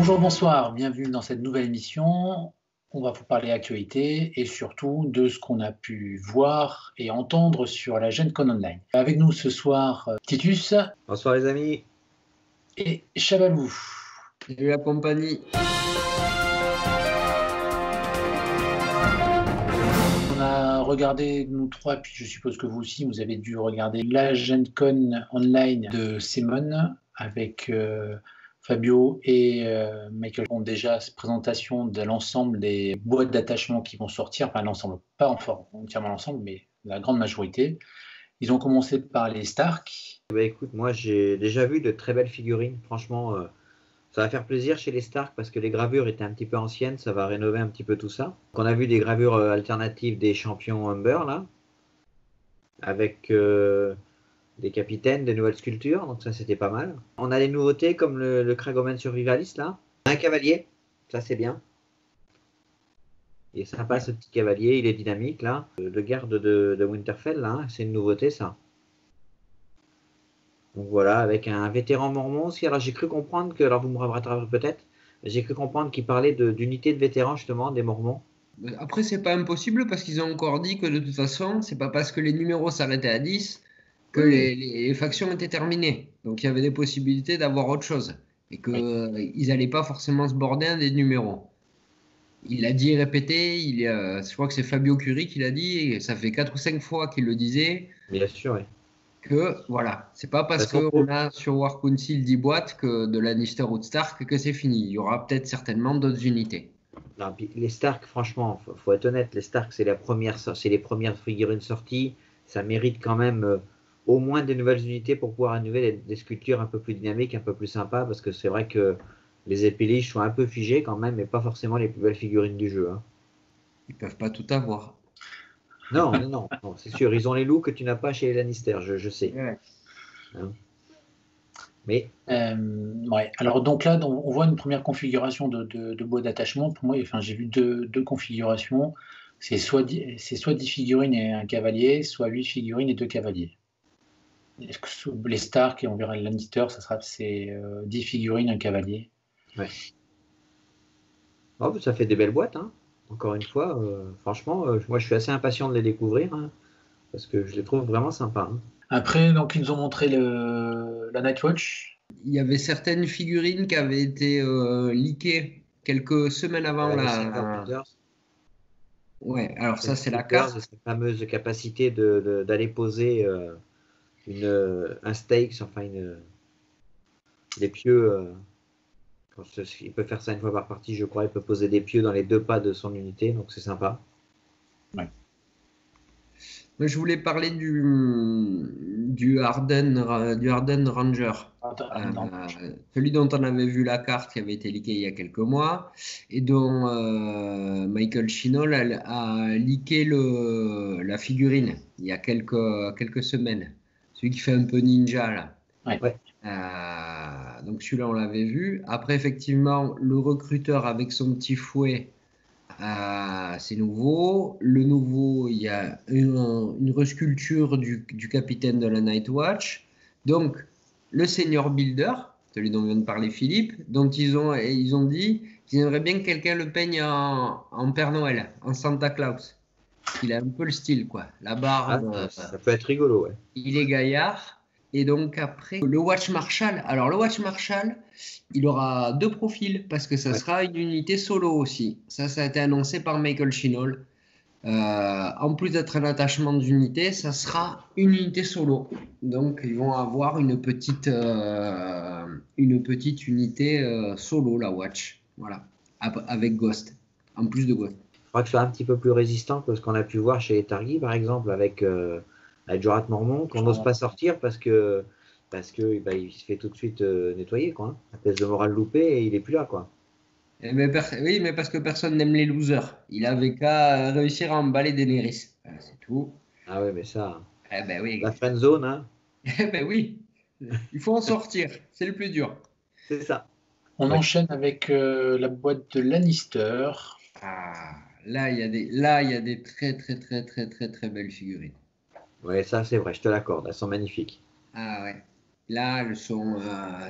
Bonjour, bonsoir, bienvenue dans cette nouvelle émission. On va vous parler actualité et surtout de ce qu'on a pu voir et entendre sur la GenCon Online. Avec nous ce soir, Titus. Bonsoir les amis. Et Chabalou. Salut la compagnie. On a regardé, nous trois, puis je suppose que vous aussi, vous avez dû regarder la GenCon Online de Simone avec Fabio et Michael font déjà cette présentation de l'ensemble des boîtes d'attachement qui vont sortir, enfin l'ensemble, pas entièrement l'ensemble, mais la grande majorité. Ils ont commencé par les Stark. Bah écoute, moi j'ai déjà vu de très belles figurines, franchement ça va faire plaisir chez les Stark parce que les gravures étaient un petit peu anciennes, ça va rénover un petit peu tout ça. Donc, on a vu des gravures alternatives des champions Humber là, avec des capitaines, des nouvelles sculptures, donc ça c'était pas mal. On a des nouveautés comme le Kragoman Survivalist là, un cavalier, ça c'est bien. Il est sympa ce petit cavalier, il est dynamique là. Le garde de Winterfell là, c'est une nouveauté ça. Donc voilà, avec un vétéran mormon aussi. Alors j'ai cru comprendre que, alors vous me rattraperez peut-être, j'ai cru comprendre qu'il parlait d'unités de vétérans justement, des mormons. Après, c'est pas impossible parce qu'ils ont encore dit que de toute façon, c'est pas parce que les numéros s'arrêtaient à 10 que les factions étaient terminées. Donc il y avait des possibilités d'avoir autre chose et qu'ils n'allaient pas forcément se border à des numéros. Il l'a dit et répété, je crois que c'est Fabio Curie qui l'a dit, et ça fait 4 ou 5 fois qu'il le disait. Bien sûr, oui. Que voilà, c'est pas parce qu'on a sur War Council 10 boîtes que de Lannister ou de Stark que c'est fini. Il y aura peut-être certainement d'autres unités. Non, puis les Stark, franchement, faut être honnête, les Stark, c'est les premières figurines sorties. Ça mérite quand même au moins des nouvelles unités pour pouvoir rénover des sculptures un peu plus dynamiques, un peu plus sympas, parce que c'est vrai que les épilistes sont un peu figés quand même, mais pas forcément les plus belles figurines du jeu. Hein. Ils peuvent pas tout avoir. Non, c'est sûr, ils ont les loups que tu n'as pas chez les Lannister, je sais. Ouais. Hein. Mais Ouais. Alors donc là, on voit une première configuration de boîte d'attachement. Pour moi, enfin, j'ai vu deux configurations. C'est soit 10 figurines et un cavalier, soit 8 figurines et 2 cavaliers. Est-ce que les Stark et on verra les Lannister, c'est 10 figurines, un cavalier. ouais. Oh, ça fait des belles boîtes, hein. Encore une fois, franchement, moi je suis assez impatient de les découvrir, hein, parce que je les trouve vraiment sympas. Hein. Après, donc, ils nous ont montré la Nightwatch. Il y avait certaines figurines qui avaient été leakées quelques semaines avant la. Ouais, alors ça c'est la carte. Cette fameuse capacité d'aller poser un stakes, enfin des pieux. Il peut faire ça une fois par partie, je crois. Il peut poser des pieux dans les 2 pas de son unité, donc c'est sympa. Ouais. Je voulais parler du Harden Ranger. Celui dont on avait vu la carte qui avait été leakée il y a quelques mois et dont Michael Chinol a leaké la figurine il y a quelques semaines. Celui qui fait un peu ninja là. Ouais. Donc celui-là on l'avait vu. Après effectivement le recruteur avec son petit fouet. C'est nouveau. Le nouveau, il y a une resculpture du capitaine de la Nightwatch. Donc, le senior builder, celui dont vient de parler Philippe, dont ils ont dit qu'ils aimeraient bien que quelqu'un le peigne en Père Noël, en Santa Claus. Il a un peu le style, quoi. La barbe. Ça peut être rigolo, ouais. Il est gaillard. Et donc après, le Watch Marshal. Alors le Watch Marshal, il aura 2 profils parce que ça sera une unité solo aussi. Ça a été annoncé par Michael Chinol. En plus d'être un attachement d'unité, ça sera une unité solo. Donc ils vont avoir une petite unité solo, la Watch. Voilà. Avec Ghost. En plus de Ghost. Il faudra que ce soit un petit peu plus résistant que ce qu'on a pu voir chez les Targi, par exemple, avec Jorat Mormont, qu'on n'ose pas sortir parce que il se fait tout de suite nettoyer, quoi. Hein. À cause de morale loupé et il est plus là, quoi. Oui, mais parce que personne n'aime les losers. Il avait qu'à réussir à emballer Daenerys. Voilà, c'est tout. Ah ouais, mais ça. Oui. La friend zone, hein. Oui. Il faut en sortir. C'est le plus dur. C'est ça. On enchaîne avec la boîte de Lannister. Là, il y a des très, très, très, très, très, très belles figurines. Ouais, ça, c'est vrai, je te l'accorde. Elles sont magnifiques. Ah ouais. Là,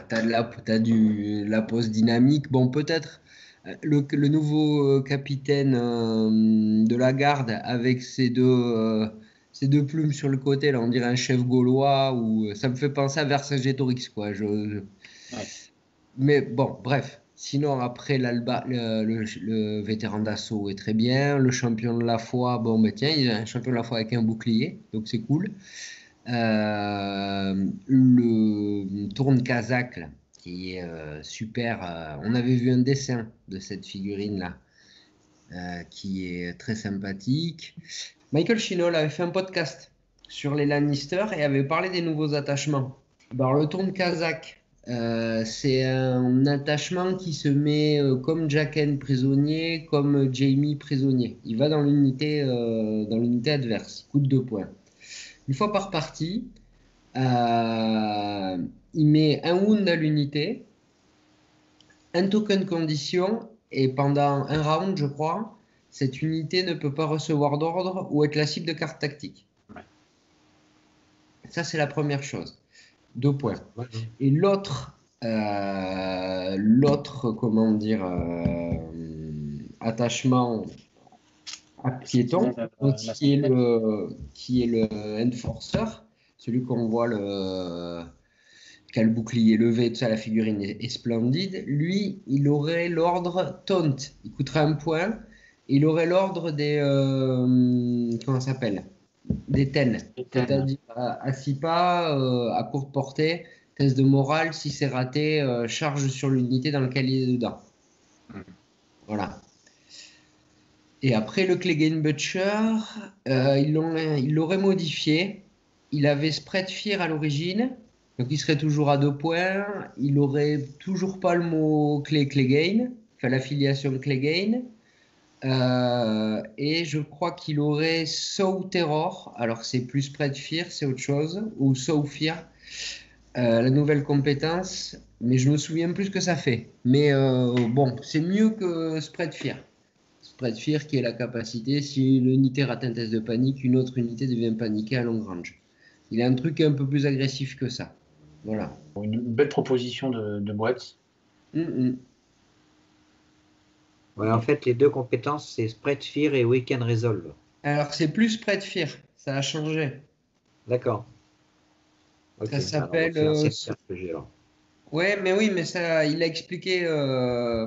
t'as la pose dynamique. Bon, peut-être le nouveau capitaine de la garde avec ses deux plumes sur le côté, là, on dirait un chef gaulois, ou ça me fait penser à Vercingétorix, quoi. Ouais. Mais bon, bref. Sinon, après, le vétéran d'assaut est très bien. Le champion de la foi, bon, ben tiens, il est un champion de la foi avec un bouclier, donc c'est cool. Le tourne kazakh, là, qui est super. On avait vu un dessin de cette figurine-là, qui est très sympathique. Michael Chinol avait fait un podcast sur les Lannister et avait parlé des nouveaux attachements. Alors, le tourne kazakh, c'est un attachement qui se met comme Jaqen prisonnier, comme Jaime prisonnier. Il va dans l'unité adverse, il coûte 2 points. Une fois par partie, il met un wound à l'unité, un token condition, et pendant un round, je crois, cette unité ne peut pas recevoir d'ordre ou être la cible de cartes tactiques. Ouais. Ça, c'est la première chose. 2 points. Ouais. Et l'autre, comment dire, attachement à piéton, qui est le Enforcer, celui qu'on voit qui a le bouclier levé, tout ça, la figurine est splendide. Lui, il aurait l'ordre Taunt, il coûterait 1 point. Il aurait l'ordre des comment ça s'appelle, des TEN, c'est-à-dire à 6 pas, à courte portée, test de morale, si c'est raté, charge sur l'unité dans laquelle il est dedans. Voilà. Et après le Clegane Butcher, il l'aurait modifié. Il avait Spread Fear à l'origine, donc il serait toujours à 2 points. Il aurait toujours pas le mot Clegane, enfin l'affiliation Clegane. Et je crois qu'il aurait Sow Terror, alors c'est plus Spread Fear, c'est autre chose, ou Sow Fear, la nouvelle compétence, mais je me souviens plus ce que ça fait. Mais bon, c'est mieux que Spread Fear. Spread Fear qui est la capacité, si l'unité rate un test de panique, une autre unité devient paniquée à long range. Il a un truc un peu plus agressif que ça. Voilà. Une belle proposition de boîte. Ouais, en fait, les deux compétences, c'est Spread Fear et Weekend Resolve. Alors, c'est plus Spread Fear, ça a changé. D'accord. Ça s'appelle. Ouais, mais oui, mais ça, il a expliqué,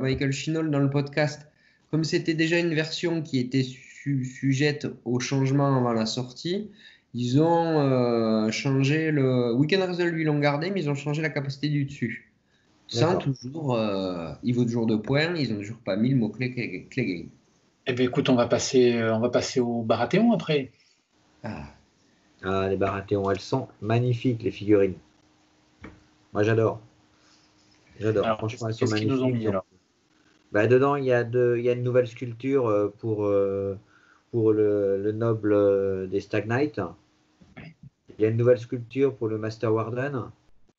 Michael Chinol, dans le podcast. Comme c'était déjà une version qui était sujette au changement avant la sortie, ils ont changé le. Weekend Resolve, ils l'ont gardé, mais ils ont changé la capacité du dessus. Sans toujours. Il vaut toujours 2 points, ils n'ont toujours pas mis le mot-clé Clegane. Eh bien, écoute, on va passer au Baratheon après. Les Baratheon, elles sont magnifiques, les figurines. Moi, j'adore. Alors, franchement, elles sont qu'est-ce qu'ils nous ont mis alors? Dedans, il y a une nouvelle sculpture pour le noble des Stag Knights. Il y a une nouvelle sculpture pour le Master Warden.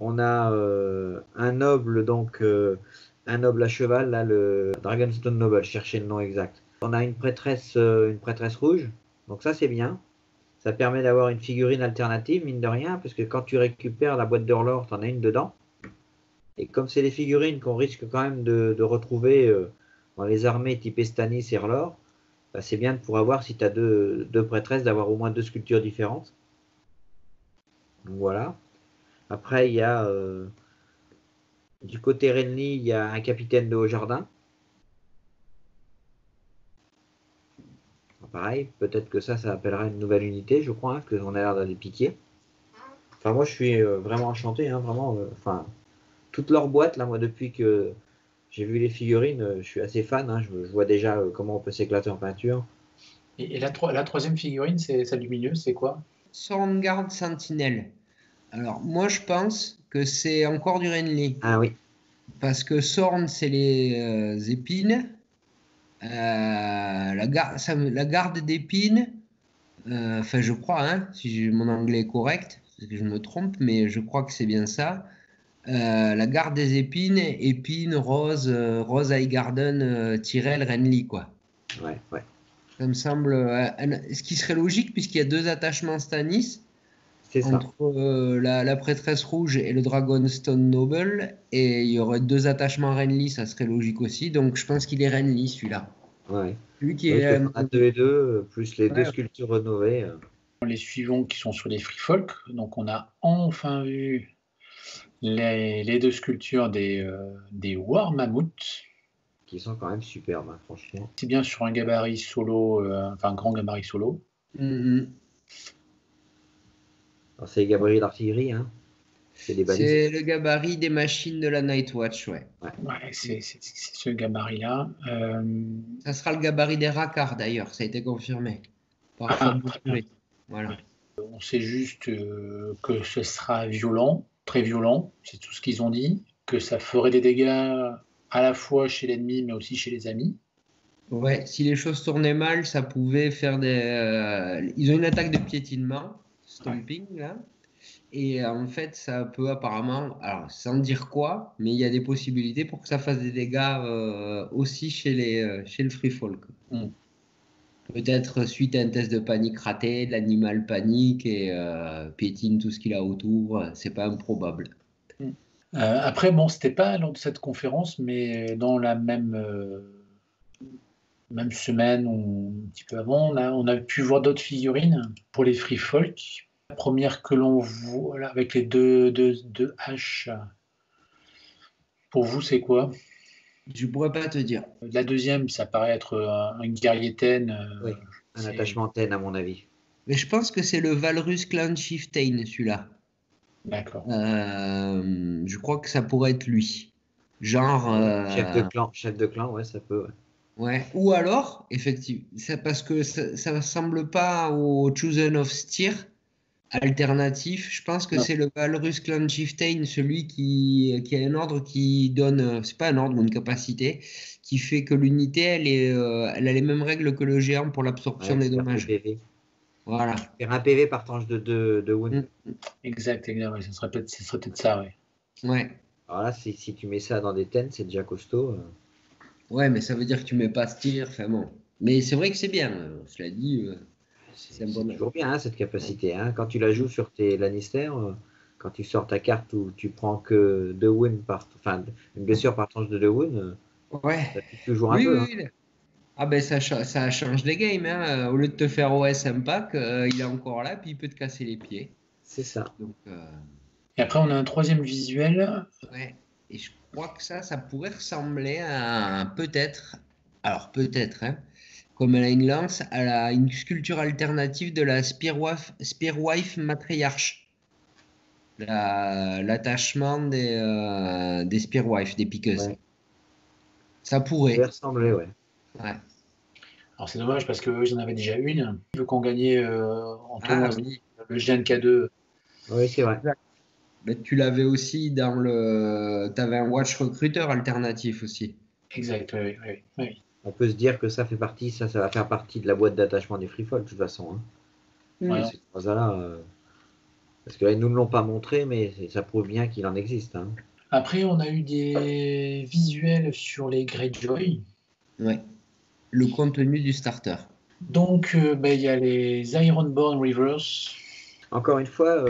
On a un noble, donc un noble à cheval, là, le Dragonstone Noble, cherchez le nom exact. On a une prêtresse rouge, donc ça c'est bien. Ça permet d'avoir une figurine alternative, mine de rien, parce que quand tu récupères la boîte de l'or, tu en as une dedans. Et comme c'est des figurines qu'on risque quand même de retrouver dans les armées type Estanis et Erlor, c'est bien de pouvoir voir si tu as deux prêtresses, d'avoir au moins 2 sculptures différentes. Donc voilà. Après, il y a du côté Renly, il y a un capitaine de Haut-Jardin. Pareil, peut-être que ça appellera une nouvelle unité, je crois, qu'on a l'air d'aller piquer. Enfin, moi, je suis vraiment enchanté, hein, vraiment. Toute leur boîte, là, moi, depuis que j'ai vu les figurines, je suis assez fan. Hein, je vois déjà comment on peut s'éclater en peinture. Et la troisième figurine, c'est celle du milieu, c'est quoi? Stormguard Sentinelle. Alors, moi, je pense que c'est encore du Renly. Ah oui. Parce que Sorn, c'est les épines. La garde d'épines, enfin, je crois, hein, si mon anglais est correct, parce que je me trompe, mais je crois que c'est bien ça. La garde des épines, Rose Highgarden, Tyrell, Renly, quoi. Ouais. Ça me semble ce qui serait logique, puisqu'il y a 2 attachements Stannis. C'est ça. entre la prêtresse rouge et le Dragonstone Noble. Et il y aurait 2 attachements Renly, ça serait logique aussi. Donc je pense qu'il est Renly celui-là. Ouais. Lui qui Oui, est. parce qu'on a 2 et 2, plus les 2 Ouais, sculptures rénovées. Les suivants qui sont sur les Free Folk. Donc on a enfin vu les 2 sculptures des War Mammoth. Qui sont quand même superbes, hein, franchement. C'est bien sur un gabarit solo, enfin grand gabarit solo. Mhm. Alors, c'est les gabarits d'artillerie, hein. C'est des balises. C'est le gabarit des machines de la Night Watch, ouais. Ouais, c'est ce gabarit-là. Ça sera le gabarit des Rackars d'ailleurs, ça a été confirmé par Ah, Fabio très bien. Touré. Voilà. On sait juste que ce sera violent, très violent, c'est tout ce qu'ils ont dit, que ça ferait des dégâts à la fois chez l'ennemi mais aussi chez les amis. Ouais, si les choses tournaient mal, ça pouvait faire des. Ils ont une attaque de piétinement, stomping là, et en fait, ça peut apparemment, alors sans dire quoi, mais il y a des possibilités pour que ça fasse des dégâts aussi chez le free folk. Mm. Peut-être suite à un test de panique raté, l'animal panique et piétine tout ce qu'il a autour. C'est pas improbable. Après, bon, c'était pas lors de cette conférence, mais dans la même semaine ou un petit peu avant, on a pu voir d'autres figurines pour les Free Folk. La première que l'on voit là, avec les deux haches, pour vous, c'est quoi? Je pourrais pas te dire. La deuxième, ça paraît être un guerrier Ten. Oui, un C'est attachement antenne, à mon avis. Mais je pense que c'est le Valrus Clan Chieftain, celui-là. d'accord. Je crois que ça pourrait être lui. Genre, Chef de clan, ouais, ça peut. Ouais. ouais. Ou alors, effectivement, c'est parce que ça ne ressemble pas au Chosen of Steer alternatif. Je pense que Non. c'est le Valrus Clan Chieftain, celui qui a un ordre qui donne, c'est pas un ordre ou une capacité, qui fait que l'unité, elle a les mêmes règles que le géant pour l'absorption Ouais, des c'est un dommages. PV. Voilà. Faire un PV par tranche de wound. Exact, ouais, ce serait peut-être ça, ouais. Ouais. Alors là, si tu mets ça dans des tens, c'est déjà costaud. Ouais, mais ça veut dire que tu mets pas ce tir, enfin bon. Mais c'est vrai que c'est bien, cela dit, c'est un C'est bon. toujours bien, hein, cette capacité. Hein. Quand tu la joues sur tes Lannister, quand tu sors ta carte où tu prends que 2 wounds enfin, une blessure par tranche de 2 wounds, Ouais. ça pique toujours un Oui, peu. oui, Hein. oui. Ah ben ça change les games, hein. Au lieu de te faire OS Impact, il est encore là, puis il peut te casser les pieds. C'est ça. Donc, Et après, on a un troisième visuel. ouais. Et je crois que ça pourrait ressembler à peut-être, alors peut-être, hein, comme elle a une lance, une sculpture alternative de la Spearwife matriarche. L'attachement des Spearwife, des piqueuses. Ouais. Ça Ça peut pourrait. ressembler, ouais. Ouais. Alors c'est dommage parce que j'en avais déjà une. Vu qu'on gagnait en tournoi Ah oui. le GNK2. Oui, c'est vrai. Mais tu l'avais aussi dans le. Tu avais un Watch Recruiter alternatif aussi. Exact, oui, oui, oui. On peut se dire que ça fait partie, ça va faire partie de la boîte d'attachement des Free Fall, de toute façon. Hein. Ouais, Ces trois-là, parce que là, ils ne nous l'ont pas montré, mais ça prouve bien qu'il en existe. Hein. après, on a eu des visuels sur les Greyjoy. Ouais. Le contenu du starter. Donc, il y a les Ironborn Reverse. Encore une fois,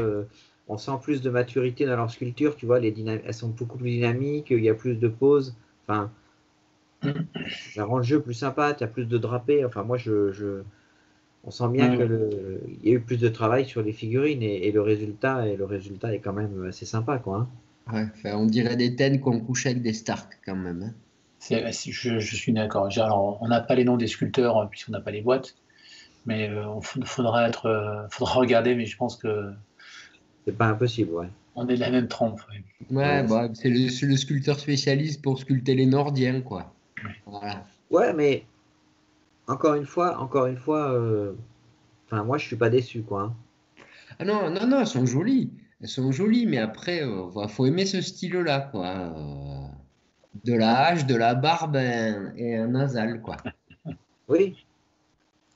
on sent plus de maturité dans leur sculpture, tu vois, elles sont beaucoup plus dynamiques, il y a plus de pauses, enfin, ça rend le jeu plus sympa, tu as plus de drapés, enfin moi on sent bien Ouais. il y a eu plus de travail sur les figurines et le résultat est quand même assez sympa, quoi. Hein. Ouais. Enfin, on dirait des Ten qu'on couchait avec des Stark quand même. Hein. Je suis d'accord. Alors, on n'a pas les noms des sculpteurs puisqu'on n'a pas les boîtes, mais il faudra regarder, mais je pense que C'est pas impossible, ouais. on est de la même trempe. Ouais. Ouais, Ouais, bah, c'est le sculpteur spécialiste pour sculpter les Nordiens, quoi. Voilà. ouais, mais encore une fois, enfin moi je suis pas déçu, quoi. Hein. Ah non, non, non, elles sont jolies. Elles sont jolies, mais après, faut aimer ce style-là, quoi. De la hache, de la barbe et un nasal, quoi. Oui,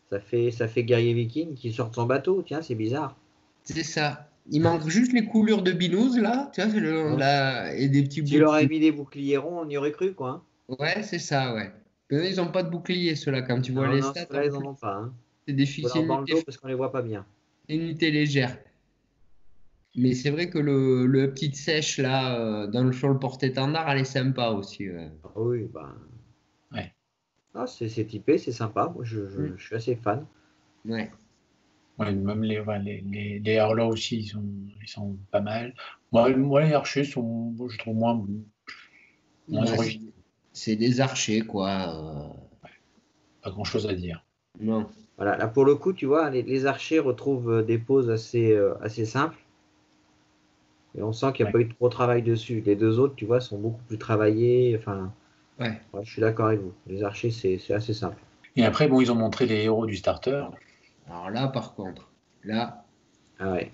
ça fait guerrier viking qui sort de son bateau, tiens, c'est bizarre. C'est ça. Il manque juste les coulures de binouze, là, tu vois, c'est le long de Ouais. et des petits Tu bouts leur as de... mis des boucliers ronds, on y aurait cru, quoi. Hein. Ouais, c'est ça, ouais. Mais eux, ils n'ont pas de bouclier, ceux-là. Quand tu vois Non, les non, stats, ceux-là, en ils en plus, ont pas. Hein. c'est des Faut leur dans le unités, dos parce qu'on les voit pas bien. unités légères. Mais c'est vrai que le petite sèche là, sur le porte-étendard, elle est sympa aussi. Ah oui, bah, Ouais. c'est typé, c'est sympa. Moi, Mm. je suis assez fan. Ouais. Ouais, même les Harlow aussi, ils sont pas mal. Moi, les archers sont, moi, je trouve moins Bah, originaux. c'est des archers, quoi. Pas grand-chose à dire. Non. Voilà, là pour le coup, tu vois, les archers retrouvent des poses assez simples. Et on sent qu'il n'y a Ouais. pas eu de trop travail dessus. Les deux autres, tu vois, sont beaucoup plus travaillés. Enfin, Ouais. ouais, je suis d'accord avec vous. Les archers, c'est assez simple. Et après, bon, ils ont montré les héros du starter. Alors là, par contre, là, Ah ouais.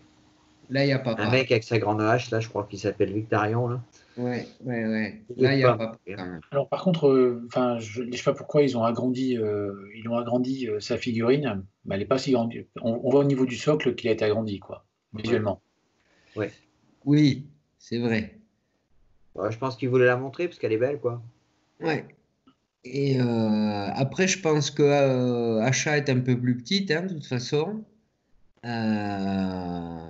là, il n'y a Un papa. mec avec sa grande hache, là, je crois qu'il s'appelle Victarion, là. Ouais, ouais, ouais. Il est Là, il n'y a pas papa mal. quand même. Alors par contre, enfin, je ne sais pas pourquoi ils ont agrandi sa figurine, mais elle est pas si grande. On voit au niveau du socle qu'il a été agrandi, quoi, Ouais. visuellement. Ouais. Oui, c'est vrai. Ouais, je pense qu'il voulait la montrer parce qu'elle est belle, quoi. Ouais. Et après, je pense que Achat est un peu plus petite, hein, de toute façon. Euh,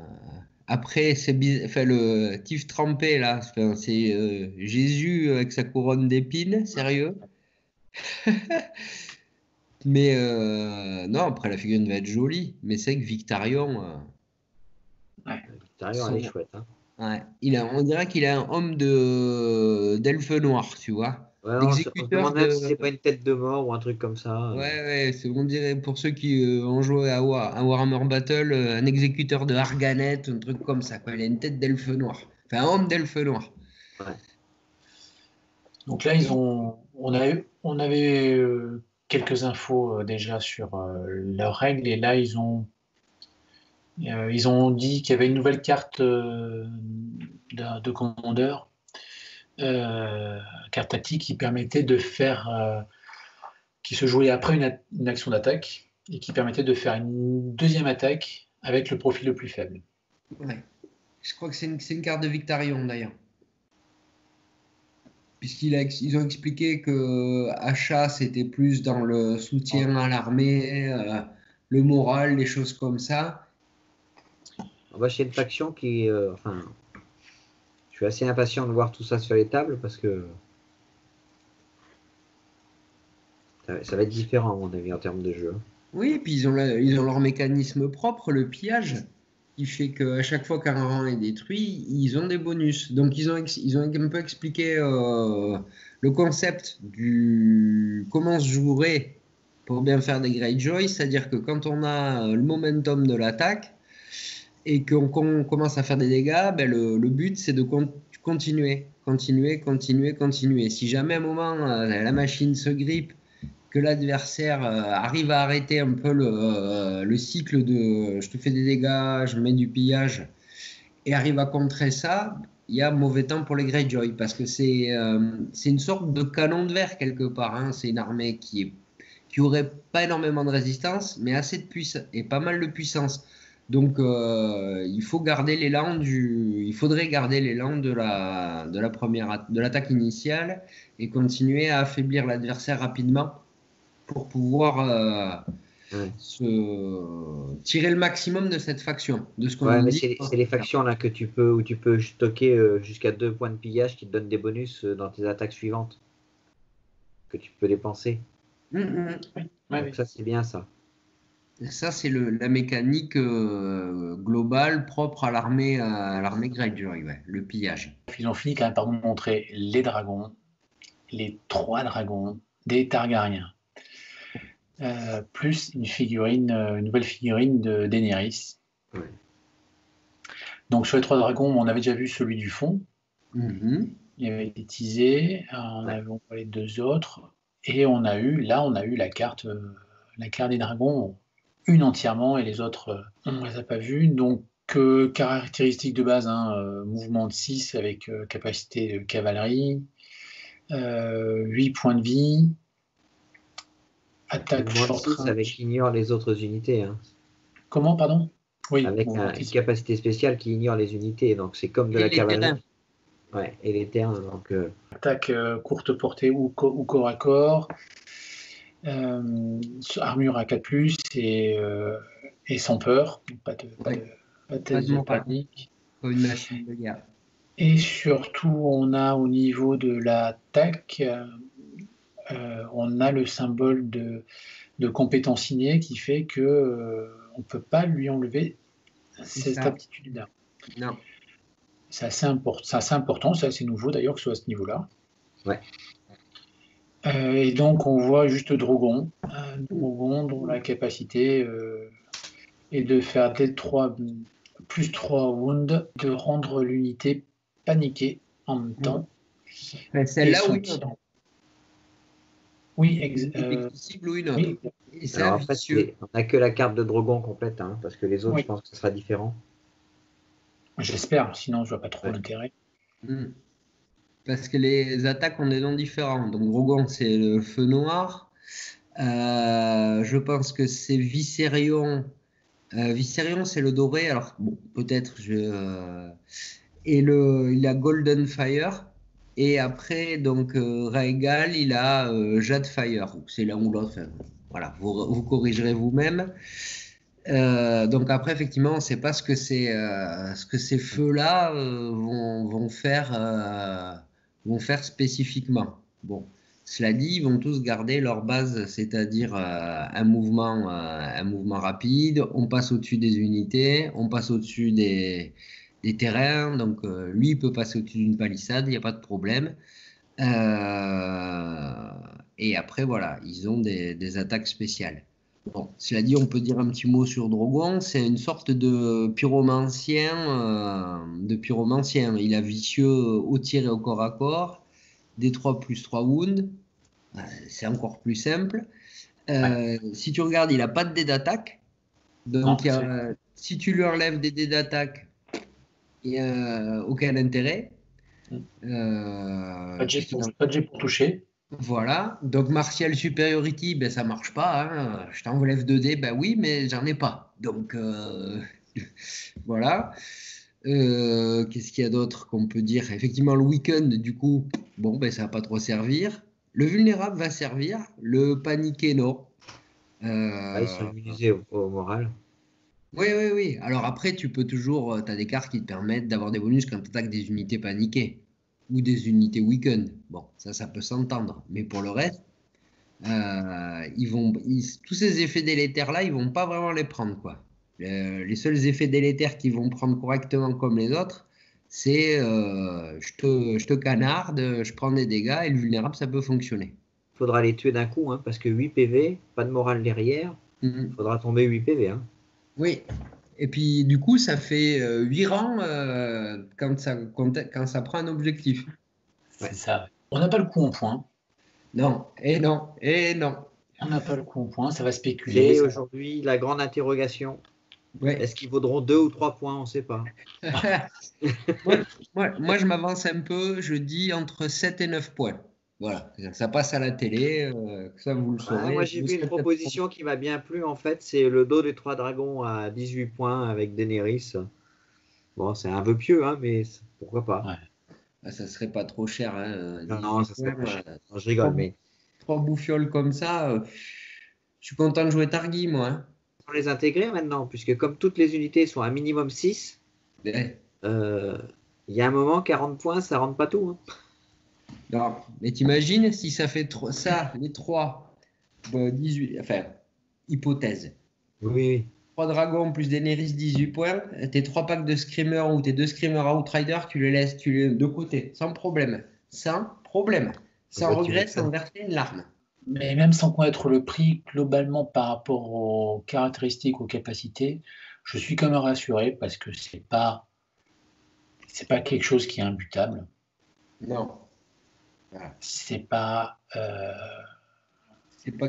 Après, enfin, le tif trempé, là, enfin, c'est Jésus avec sa couronne d'épines, sérieux. Mais non, après, la figurine va être jolie. Mais c'est vrai que Victarion, Ouais. Victarion, elle est son- chouette, hein. ouais, on dirait qu'il a un homme d'elfe noir, tu vois. Ouais, on se L'exécuteur demande même si de. c'est pas une tête de mort ou un truc comme ça. Ouais, ouais, on dirait pour ceux qui ont joué à Warhammer Battle, un exécuteur de Harganet, un truc comme ça, quoi. Il a une tête d'elfe noir. Enfin, un homme d'elfe noir. Ouais. Donc là, on avait quelques infos déjà sur leurs règles, et là, ils ont dit qu'il y avait une nouvelle carte de commandeur, carte tactique qui permettait de faire qui se jouait après une action d'attaque et qui permettait de faire une deuxième attaque avec le profil le plus faible. Ouais. Je crois que c'est une carte de Victarion, d'ailleurs. Ils ont expliqué que Achat, c'était plus dans le soutien à l'armée, le moral, les choses comme ça. On va chez une faction qui, enfin, je suis assez impatient de voir tout ça sur les tables parce que ça va être différent, à mon avis, en termes de jeu. Oui, et puis ils ont leur mécanisme propre, le pillage, qui fait qu'à chaque fois qu'un rang est détruit, ils ont des bonus. Donc ils ont un peu expliqué le concept du comment se jouerait pour bien faire des Greyjoy, c'est-à-dire que quand on a le momentum de l'attaque et qu'on commence à faire des dégâts, ben le but c'est de continuer, continuer, continuer, continuer. Si jamais à un moment la machine se grippe, que l'adversaire arrive à arrêter un peu le cycle de je te fais des dégâts, je mets du pillage, et arrive à contrer ça, il y a mauvais temps pour les Greyjoy, parce que c'est une sorte de canon de verre quelque part. Hein. C'est une armée qui aurait pas énormément de résistance, mais assez de puissance, et pas mal de puissance. Donc il faudrait garder l'élan de la de l'attaque initiale et continuer à affaiblir l'adversaire rapidement pour pouvoir Ouais, tirer le maximum de cette faction, de ce qu'on ouais, nous mais dit. c'est les factions là que où tu peux stocker jusqu'à 2 points de pillage qui te donnent des bonus dans tes attaques suivantes que tu peux dépenser. Ouais, Donc oui. ça, c'est bien ça. Ça, c'est la mécanique globale propre à l'armée Greyjoy, ouais, le pillage. Ils ont fini quand même par nous montrer les dragons, les 3 dragons des Targaryens, plus une nouvelle figurine de Daenerys. Ouais. Donc sur les 3 dragons, on avait déjà vu celui du fond, Mhm. il avait été teasé, on Ouais. avait les 2 autres, et on a eu la carte des dragons, une entièrement, et les autres, on ne les a pas vus. Donc caractéristiques de base, hein, mouvement de 6 avec capacité de cavalerie, 8 points de vie, attaque Mouvement de short 6 avec range. ignore les autres unités, hein. Comment, pardon? Oui, Avec mouvement de une 6. capacité spéciale qui ignore les unités. Donc c'est comme de Et la les cavalerie. terrains. Ouais, et les terrains. Donc Attaque courte portée ou corps à corps. Armure à 4+, et sans peur, pas de, pas Ouais, de, pas pas de de morale. panique. comme une machine de guerre. Et surtout, on a au niveau de l'attaque, on a le symbole de compétence innée qui fait que on ne peut pas lui enlever cette aptitude-là. Non. C'est assez important, c'est assez nouveau d'ailleurs que ce soit à ce niveau-là. Ouais. Et donc on voit juste Drogon dont la capacité est de faire dès 3 plus 3 wounds, de rendre l'unité paniquée en même temps. Celle-là ou une autre. Oui, cible ou une autre. Oui. Et c'est alors après, on n'a que la carte de Drogon complète, hein, parce que les autres, oui. je pense que ce sera différent. J'espère, sinon je vois pas trop l'intérêt. Parce que les attaques ont des noms différents. Donc Drogon, c'est le feu noir. Je pense que c'est Viserion. Viserion, c'est le doré. Alors, bon, peut-être. Et il a Golden Fire. Et après, donc, Rhaegal, il a Jade Fire. C'est l'un ou l'autre. Enfin, voilà, vous corrigerez vous-même. Donc après, effectivement, on ne sait pas ce que ces feux-là vont faire spécifiquement. Bon, cela dit, ils vont tous garder leur base, c'est-à-dire un mouvement rapide. On passe au-dessus des unités, on passe au-dessus des terrains. Donc lui, il peut passer au-dessus d'une palissade, il n'y a pas de problème. Et après, voilà, ils ont des attaques spéciales. Bon, cela dit, on peut dire un petit mot sur Drogon. C'est une sorte de pyromancien. Il a vicieux au tir et au corps à corps. D3 plus 3 wounds. C'est encore plus simple. Si tu regardes, il n'a pas de dés d'attaque. Donc, si tu lui enlèves des dés d'attaque, il n'y a aucun intérêt. Pas de jet pour toucher. Voilà, donc Martial Superiority, ben ça marche pas, hein. Je t'enlève 2 dés, ben oui, mais j'en ai pas. Donc voilà. Qu'est-ce qu'il y a d'autre qu'on peut dire? Effectivement, le week-end, du coup, bon, ben ça va pas trop servir. Le vulnérable va servir, le paniqué, non. Ils sont immunisés au moral. Oui. Alors après, tu peux toujours, tu as des cartes qui te permettent d'avoir des bonus quand tu attaques des unités paniquées ou des unités weekend. Bon, ça peut s'entendre. Mais pour le reste, tous ces effets délétères-là, ils vont pas vraiment les prendre, quoi. Les seuls effets délétères qu'ils vont prendre correctement comme les autres, c'est je te canarde, je prends des dégâts et le vulnérable, ça peut fonctionner. Il faudra les tuer d'un coup, hein, parce que 8 PV, pas de morale derrière, il faudra tomber 8 PV. Hein. Oui. Et puis, du coup, ça fait 8 rangs quand ça prend un objectif. C'est ça. On n'a pas le coup en point. Non. On n'a pas le coup en point, ça va spéculer. Et aujourd'hui, la grande interrogation. Ouais. Est-ce qu'ils vaudront 2 ou 3 points? On ne sait pas. moi, je m'avance un peu. Je dis entre 7 et 9 points. Voilà, ça passe à la télé, ça vous le saurez. Moi j'ai vu une proposition qui m'a bien plu en fait, c'est le dos des 3 dragons à 18 points avec Daenerys. Bon, c'est un peu pieux, hein, mais pourquoi pas. Ouais. Ça serait pas trop cher. Hein, non, ça serait pas cher. Non, je rigole, mais 3 bouffioles comme ça, je suis content de jouer Targi, moi. Hein. On les intégrer maintenant, puisque comme toutes les unités sont à minimum 6, il y a un moment, 40 points, ça rentre pas tout. Hein. Non, mais t'imagines si ça fait ça, les 3, 18, enfin, hypothèse. Oui. 3 dragons plus Daenerys 18 points, tes 3 packs de screamers ou tes 2 screamers Outrider, tu les laisses de côté, sans problème. Sans regret, sans verser une larme. Mais même sans connaître le prix globalement par rapport aux caractéristiques, aux capacités, je suis quand même rassuré parce que c'est pas quelque chose qui est imbutable. Non. Voilà. C'est pas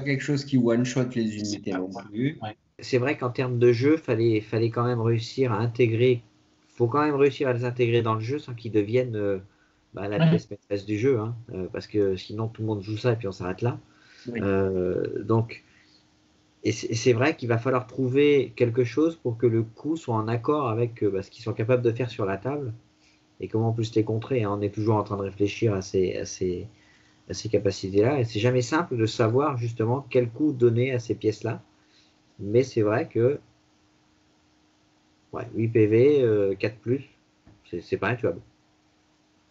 quelque chose qui one-shot les unités non plus. Ouais. C'est vrai qu'en termes de jeu, fallait quand même réussir à intégrer. Faut quand même réussir à les intégrer dans le jeu sans qu'ils deviennent la pièce maîtresse du jeu, hein, parce que sinon tout le monde joue ça et puis on s'arrête là. Oui. Donc, et c'est vrai qu'il va falloir trouver quelque chose pour que le coup soit en accord avec ce qu'ils sont capables de faire sur la table et comment on peut se les contrer. Hein. On est toujours en train de réfléchir à ces capacités-là et c'est jamais simple de savoir justement quel coup donner à ces pièces-là. Mais c'est vrai que 8 PV, 4+, C'est pas intuable.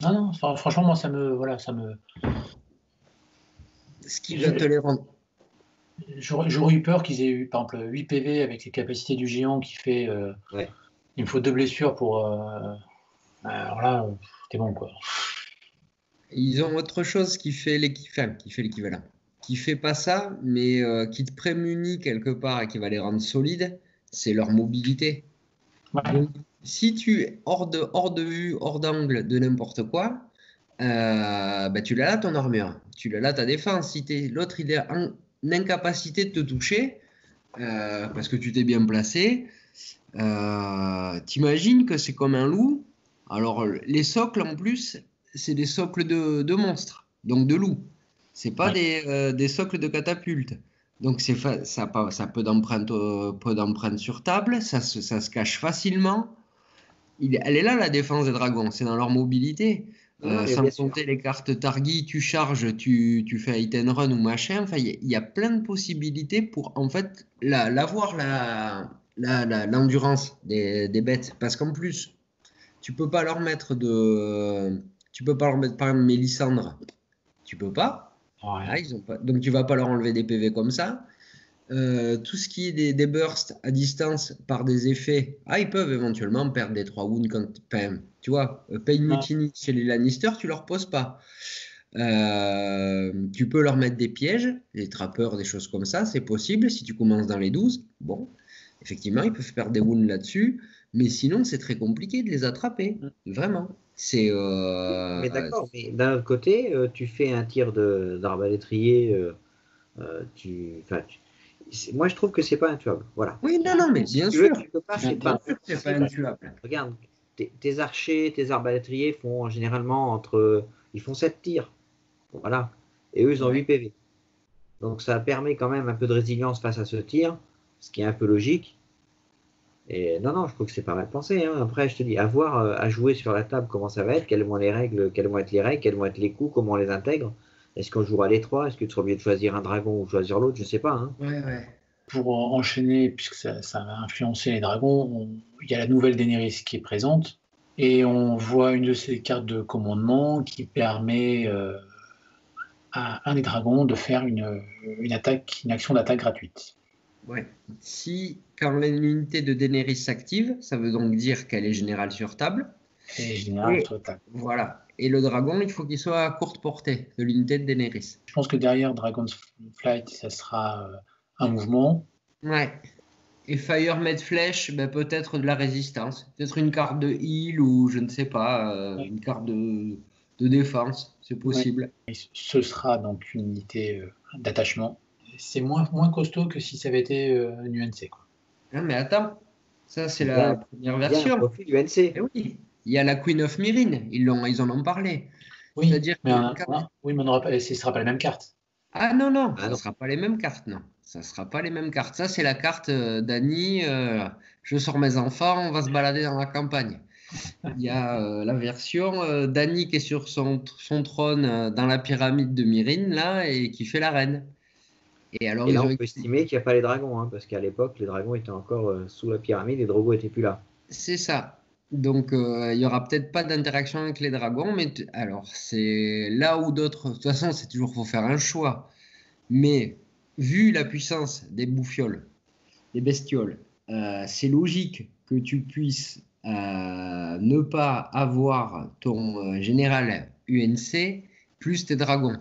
Non, non, franchement, moi, Ce qui va te les rendre. j'aurais eu peur qu'ils aient eu, par exemple, 8 PV avec les capacités du géant qui fait. Ouais. Il me faut 2 blessures pour. Alors là, t'es bon, quoi. Ils ont autre chose qui fait l'équivalent. Qui fait pas ça, mais qui te prémunit quelque part et qui va les rendre solides, c'est leur mobilité. Ouais. Donc, si tu es hors de vue, hors d'angle de n'importe quoi, bah, tu l'as là ton armure, tu l'as là ta défense. Si l'autre il est en incapacité de te toucher, parce que tu t'es bien placé, t'imagines que c'est comme un loup. Alors les socles en plus, c'est des socles de monstres, donc de loups. C'est pas des socles de catapultes. Donc ça a peu d'empreintes sur table, ça se cache facilement. Elle est là la défense des dragons, c'est dans leur mobilité. Non, mais Sans bien sûr. compter les cartes Targi, tu charges, tu fais hit and run ou machin. Enfin, il y a plein de possibilités pour en fait l'endurance des bêtes. Parce qu'en plus, tu peux pas leur mettre tu peux pas leur mettre par exemple Mélissandre. Tu peux pas. Ouais. Ah, ils ont pas. Donc tu vas pas leur enlever des PV comme ça. Tout ce qui est des bursts à distance par des effets, ils peuvent éventuellement perdre des 3 wounds tu vois, Pain Mutiny chez les Lannister, tu leur poses pas. Tu peux leur mettre des pièges, des trappeurs, des choses comme ça, c'est possible si tu commences dans les 12. Bon, effectivement, ils peuvent perdre des wounds là-dessus, mais sinon, c'est très compliqué de les attraper, vraiment. C'est. Mais d'accord, mais d'un autre côté, tu fais un tir d'arbalétrier, moi je trouve que c'est pas intuable. Voilà. Oui, non, mais bien Tu veux, sûr. tu peux pas, Bien c'est pas. sûr que c'est pas intuable. Regarde, tes archers, tes arbalétriers font généralement ils font 7 tirs. Voilà. Et eux, ils ont 8 PV. Donc ça permet quand même un peu de résilience face à ce tir, ce qui est un peu logique. Et non, je trouve que c'est pas mal pensé. Hein. Après, je te dis, à voir, à jouer sur la table, comment ça va être, quelles vont être les règles, quelles vont être les coups, comment on les intègre. Est-ce qu'on jouera les trois? Est-ce que tu seras obligé de choisir un dragon ou choisir l'autre? Je sais pas. Hein. Ouais. Pour enchaîner, puisque ça va influencer les dragons, il y a la nouvelle Daenerys qui est présente, et on voit une de ces cartes de commandement qui permet à un des dragons de faire une action d'attaque gratuite. Ouais. Quand l'unité de Daenerys s'active, ça veut donc dire qu'elle est générale sur table. Et général sur table. Voilà. Et le dragon, il faut qu'il soit à courte portée de l'unité de Daenerys. Je pense que derrière Dragon's Flight, ça sera un mouvement. Ouais. Et Fire Made Flèche, peut-être de la résistance. Peut-être une carte de heal ou je ne sais pas, une carte de défense. C'est possible. Ouais. Ce sera donc une unité d'attachement. C'est moins costaud que si ça avait été une UNC. Quoi. Ah, mais attends, ça c'est la première version. Il y a un profil UNC. Eh oui. Il y a la Queen of Myrrine, ils en ont parlé. Oui, c'est-à-dire mais ce ne sera pas la même carte. Ah non, ça ne sera pas les mêmes cartes, non. Ça ne sera pas les mêmes cartes. Ça, c'est la carte d'Annie, je sors mes enfants, on va se balader dans la campagne. Il y a la version d'Annie qui est sur son trône dans la pyramide de Myrrine, là, et qui fait la reine. Et alors, là, on peut estimer qu'il n'y a pas les dragons, hein, parce qu'à l'époque, les dragons étaient encore sous la pyramide et Drogo n'était plus là. C'est ça. Donc, il n'y aura peut-être pas d'interaction avec les dragons, mais alors, c'est là où d'autres... De toute façon, c'est toujours faut faire un choix. Mais, vu la puissance des bouffioles, des bestioles, c'est logique que tu puisses ne pas avoir ton général UNC plus tes dragons.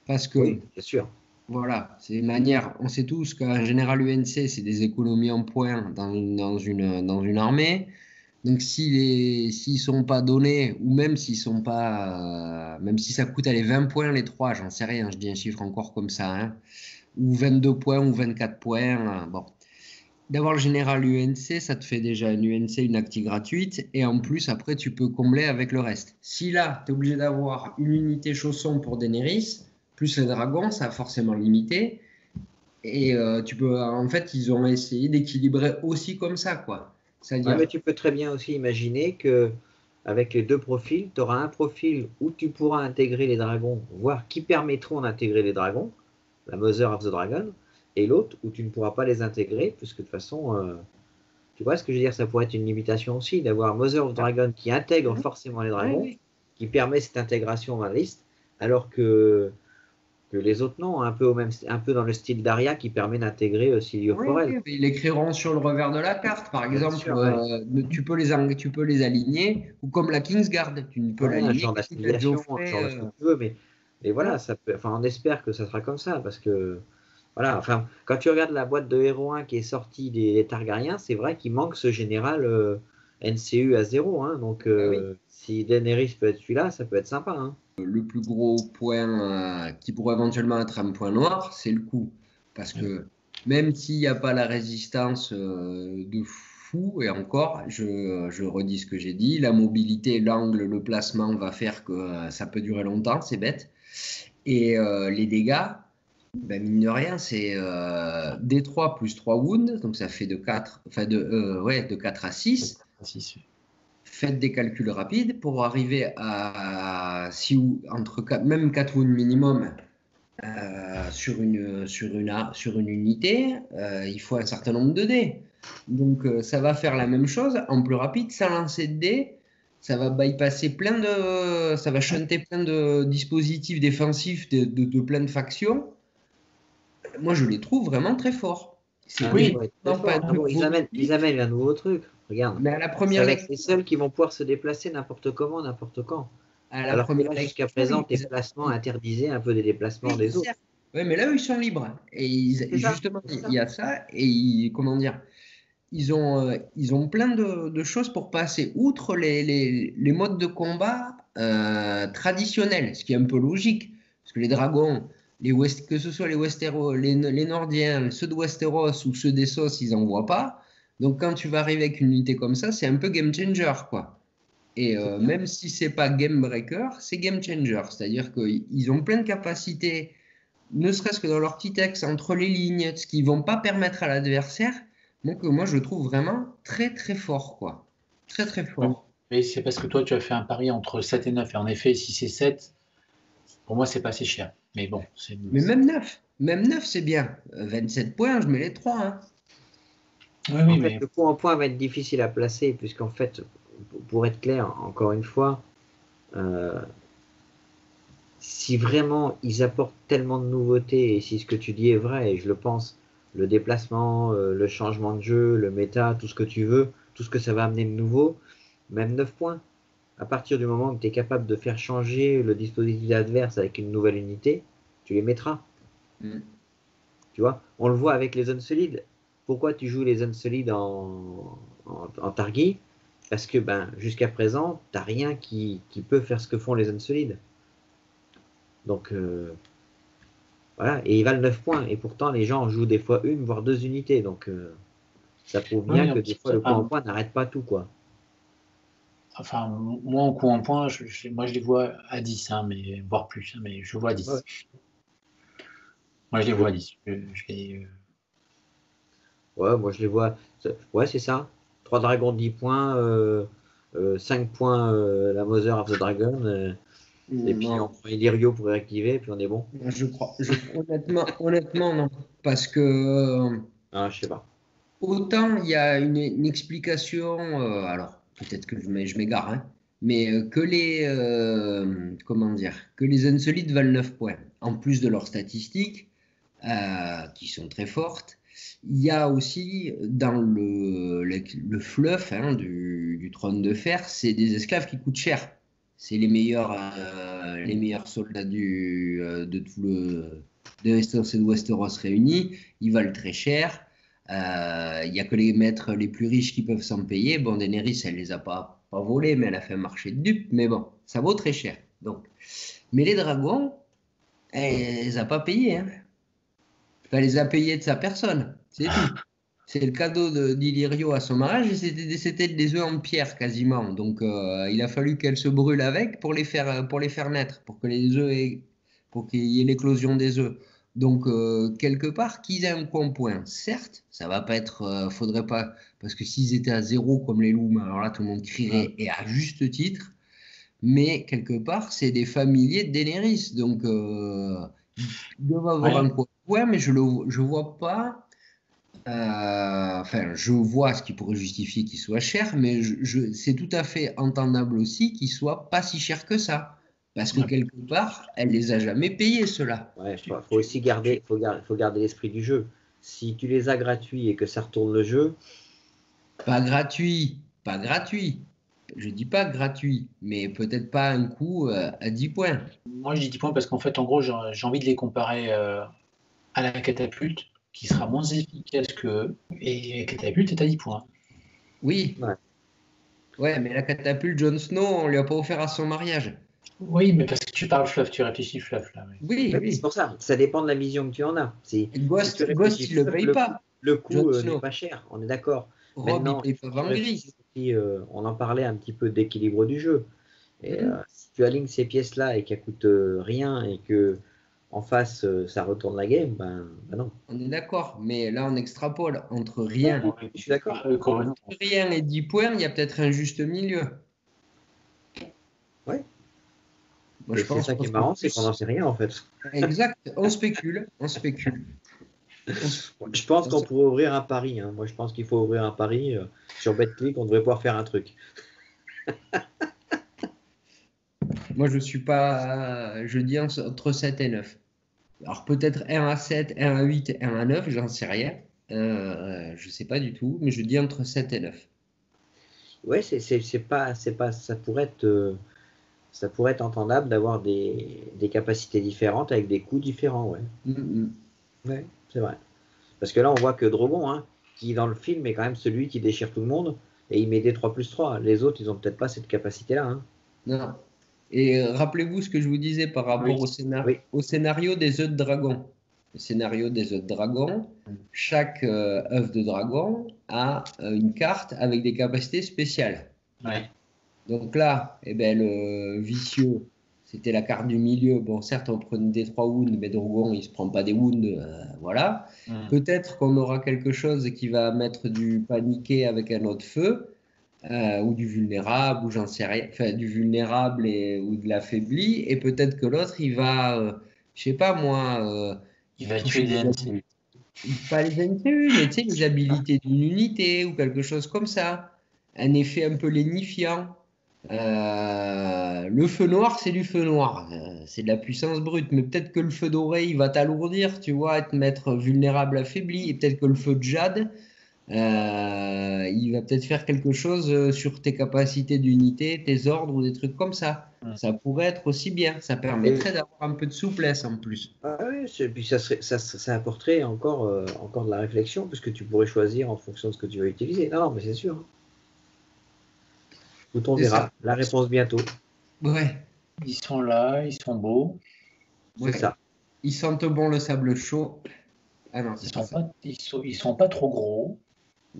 Parce que... Oui, bien sûr. Voilà, c'est une manière. On sait tous qu'un général UNC, c'est des économies en points dans une armée. Donc, s'ils sont pas donnés, ou même s'ils sont pas. Même si ça coûte 20 points les 3, j'en sais rien, je dis un chiffre encore comme ça, hein, ou 22 points, ou 24 points. Bon. D'avoir le général UNC, ça te fait déjà une UNC, une acti gratuite, et en plus, après, tu peux combler avec le reste. Si là, tu es obligé d'avoir une unité chausson pour Daenerys, plus les dragons, ça a forcément limité. Et tu peux, en fait, ils ont essayé d'équilibrer aussi comme ça, quoi. Ouais, mais tu peux très bien aussi imaginer que avec les deux profils, tu auras un profil où tu pourras intégrer les dragons, voire qui permettront d'intégrer les dragons, la Mother of the Dragon, et l'autre où tu ne pourras pas les intégrer, puisque de toute façon, Tu vois ce que je veux dire? Ça pourrait être une limitation aussi, d'avoir Mother of Dragon qui intègre forcément les dragons, qui permet cette intégration dans la liste, alors que les autres non, un peu dans le style d'Aria qui permet d'intégrer aussi Lio Forel. Oui, ils l'écriront sur le revers de la carte, par exemple. Sûr, tu peux les aligner, ou comme la Kingsguard, tu peux un l'aligner. genre d'affiliation, genre de ce que tu veux, mais voilà, ça peut, enfin, on espère que ça sera comme ça, parce que voilà, enfin, quand tu regardes la boîte de Héros 1 qui est sortie des Targaryens, c'est vrai qu'il manque ce général NCU à 0, hein, donc si Daenerys peut être celui-là, ça peut être sympa. Hein. Le plus gros point qui pourrait éventuellement être un point noir, c'est le coup. Parce que même s'il n'y a pas la résistance de fou, et encore, je redis ce que j'ai dit, la mobilité, l'angle, le placement va faire que ça peut durer longtemps, c'est bête. Et les dégâts, ben mine de rien, c'est D3 plus 3 wounds, donc ça fait de 4, enfin de 4 à 6. Faites des calculs rapides pour arriver à même 4 wounds minimum sur une unité, il faut un certain nombre de dés. Donc ça va faire la même chose en plus rapide, sans lancer de dés. Ça va bypasser ça va shunter plein de dispositifs défensifs de plein de factions. Moi, je les trouve vraiment très forts. Ils amènent un nouveau truc. Regarde. Mais à la première c'est avec les seuls qui vont pouvoir se déplacer n'importe comment, n'importe quand. Alors que là, jusqu'à présent, tes déplacements interdisaient un peu des déplacements des autres. Oui, mais là, ils sont libres. Et justement, il y a ça. Et comment dire, ils ont plein de choses pour passer outre les modes de combat traditionnels, ce qui est un peu logique. Parce que les dragons, que ce soit les Westeros, les Nordiens, ceux de Westeros ou ceux d'Essos, ils n'en voient pas. Donc quand tu vas arriver avec une unité comme ça, c'est un peu game changer, quoi. Et même si c'est pas game breaker, c'est game changer. C'est-à-dire qu'ils ont plein de capacités, ne serait-ce que dans leur petit texte, entre les lignes, ce qu'ils vont pas permettre à l'adversaire. Donc moi, je le trouve vraiment très très fort, quoi. Très très fort. Mais c'est parce que toi, tu as fait un pari entre 7 et 9. Et en effet, si c'est 7, pour moi, c'est pas assez cher. Mais bon, Mais même 9. Même 9, c'est bien. 27 points, je mets les 3. Hein. Oui, mais... Le coup en point va être difficile à placer, puisqu'en fait, pour être clair, encore une fois, si vraiment ils apportent tellement de nouveautés, et si ce que tu dis est vrai, et je le pense, le déplacement, le changement de jeu, le méta, tout ce que tu veux, tout ce que ça va amener de nouveau, même 9 points. À partir du moment où tu es capable de faire changer le dispositif adverse avec une nouvelle unité, tu les mettras. Tu vois, on le voit avec les zones solides. Pourquoi tu joues les zones solides en Targi? Parce que jusqu'à présent, tu n'as rien qui peut faire ce que font les zones solides. Donc, voilà, et ils valent 9 points. Et pourtant, les gens jouent des fois une, voire 2 unités. Donc, ça prouve bien que des fois, le coup en point n'arrête pas tout, quoi. Enfin, moi, en coup en point, moi, je les vois à 10, hein, mais, voire plus, hein, mais je vois à 10. Ouais. Moi, je les vois à 10. Ouais, moi, je les vois... Ouais, c'est ça. 3 dragons, 10 points, 5 points la Mother of the Dragon... Et puis on prend Illyrio pour réactiver, et puis on est bon. Je crois. Honnêtement, non. Parce que. Je sais pas. Autant il y a une explication. Alors, peut-être que je m'égare, hein, mais que les. Comment dire? Que les insolites valent 9 points. En plus de leurs statistiques, qui sont très fortes, il y a aussi dans le fluff du trône de fer, c'est des esclaves qui coûtent cher. C'est les meilleurs soldats de tout de Essos et de Westeros réunis. Ils valent très cher. Il n'y a que les maîtres les plus riches qui peuvent s'en payer. Bon, Daenerys, elle les a pas volés, mais elle a fait un marché de dupes. Mais bon, ça vaut très cher. Donc. Mais les dragons, elle les a pas payés. Hein. Elle les a payés de sa personne. C'est tout. C'est le cadeau d'Illyrio à son mariage et c'était des œufs en pierre quasiment. Donc il a fallu qu'elle se brûle avec pour les faire naître, pour que pour qu'il y ait l'éclosion des œufs. Donc quelque part, qu'ils aient un point, certes, ça va pas être, faudrait pas, parce que s'ils étaient à 0 comme les loups, alors là tout le monde crierait et à juste titre. Mais quelque part, c'est des familiers de Daenerys, donc ils doivent avoir un point, mais je vois pas. Enfin, je vois ce qui pourrait justifier qu'il soit cher, mais c'est tout à fait entendable aussi qu'il soit pas si cher que ça. Parce que Ouais. quelque part, elle les a jamais payés, ceux-là. Ouais, Tu- faut aussi tu- faut garder l'esprit du jeu. Si tu les as gratuits et que ça retourne le jeu, Pas gratuit, pas gratuit. Je dis pas gratuit, mais peut-être pas un coup à 10 points. Moi, je dis 10 points parce qu'en fait, en gros, j'ai envie de les comparer à la catapulte, qui sera moins efficace que eux. Et la catapulte est à 10 points. Oui, ouais. ouais, mais la catapulte Jon Snow, on lui a pas offert à son mariage. Oui, mais parce que tu parles fluff, tu réfléchis fluff là. Oui. Oui, Ouais, mais c'est oui. pour ça. Ça dépend de la vision que tu en as. Si tu réfléchis, Ghost, il le paye pas, le Jon coût n'est Snow. pas cher. On est d'accord. Rob, il Maintenant, paye il pas faut que tu Vangris. réfléchisses aussi, on en parlait un petit peu d'équilibre du jeu. Et Mhm. si tu alignes ces pièces-là et qu'elles coûtent rien et que en face ça retourne la game, ben non. On est d'accord, mais là on extrapole entre Ouais, rien. je suis d'accord. Entre rien et 10 points, il y a peut-être un juste milieu. Ouais. Moi Et je c'est pense ça qui est parce qu'en marrant, c'est qu'on plus, n'en sait rien en fait. exact, on spécule, on spécule. On spécule. Je pense qu'on pourrait ouvrir un pari, hein. Moi, je pense qu'il faut ouvrir un pari sur BetClick. On devrait pouvoir faire un truc. Moi je suis pas, je dis entre 7 et 9. Alors peut-être 1 à 7, 1 à 8, 1 à 9, j'en sais rien. Je sais pas du tout, mais je dis entre 7 et 9. Ouais, ça pourrait être entendable d'avoir des capacités différentes avec des coûts différents, ouais. Mhm. Ouais, c'est vrai. Parce que là, on voit que Drogon, hein, qui dans le film est quand même celui qui déchire tout le monde, et il met des 3+3. Les autres, ils ont peut-être pas cette capacité-là, hein. Non. Et rappelez-vous ce que je vous disais par rapport Oui. Oui, au scénario des œufs de dragon. Le scénario des œufs de dragon, chaque œuf de dragon a une carte avec des capacités spéciales. Ouais. Donc là, eh ben, le vicieux, c'était la carte du milieu. Bon, certes, on prenait des 3 wounds, mais Drogon, il se prend pas des wounds. Voilà. Mm. Peut-être qu'on aura quelque chose qui va mettre du paniqué avec un autre feu. Ou du vulnérable, ou j'en sais rien, enfin du vulnérable ou de l'affaibli, et peut-être que l'autre, il va, je sais pas moi, Il va tuer toucher des NC. pas les NCU, mais tu sais, les habilités d'une unité, ou quelque chose comme ça. Un effet un peu lénifiant. Le feu noir, c'est du feu noir. C'est de la puissance brute, mais peut-être que le feu doré, il va t'alourdir, tu vois, et te mettre vulnérable, affaibli, et peut-être que le feu de jade, il va peut-être faire quelque chose sur tes capacités d'unité, tes ordres ou des trucs comme ça. Mm. Ça pourrait être aussi bien. Ça et, permettrait d'avoir un peu de souplesse en plus. ouais, puis ça apporterait encore de la réflexion, puisque tu pourrais choisir en fonction de ce que tu veux utiliser. Non, non, mais c'est sûr, hein. Tout on C'est ça. verra. La réponse bientôt. Ouais, Ils sont là, ils sont beaux. C'est ouais. ça. Ils sentent bon le sable chaud. Ah non, Ils c'est pas sont ça. pas, ils sont pas trop gros.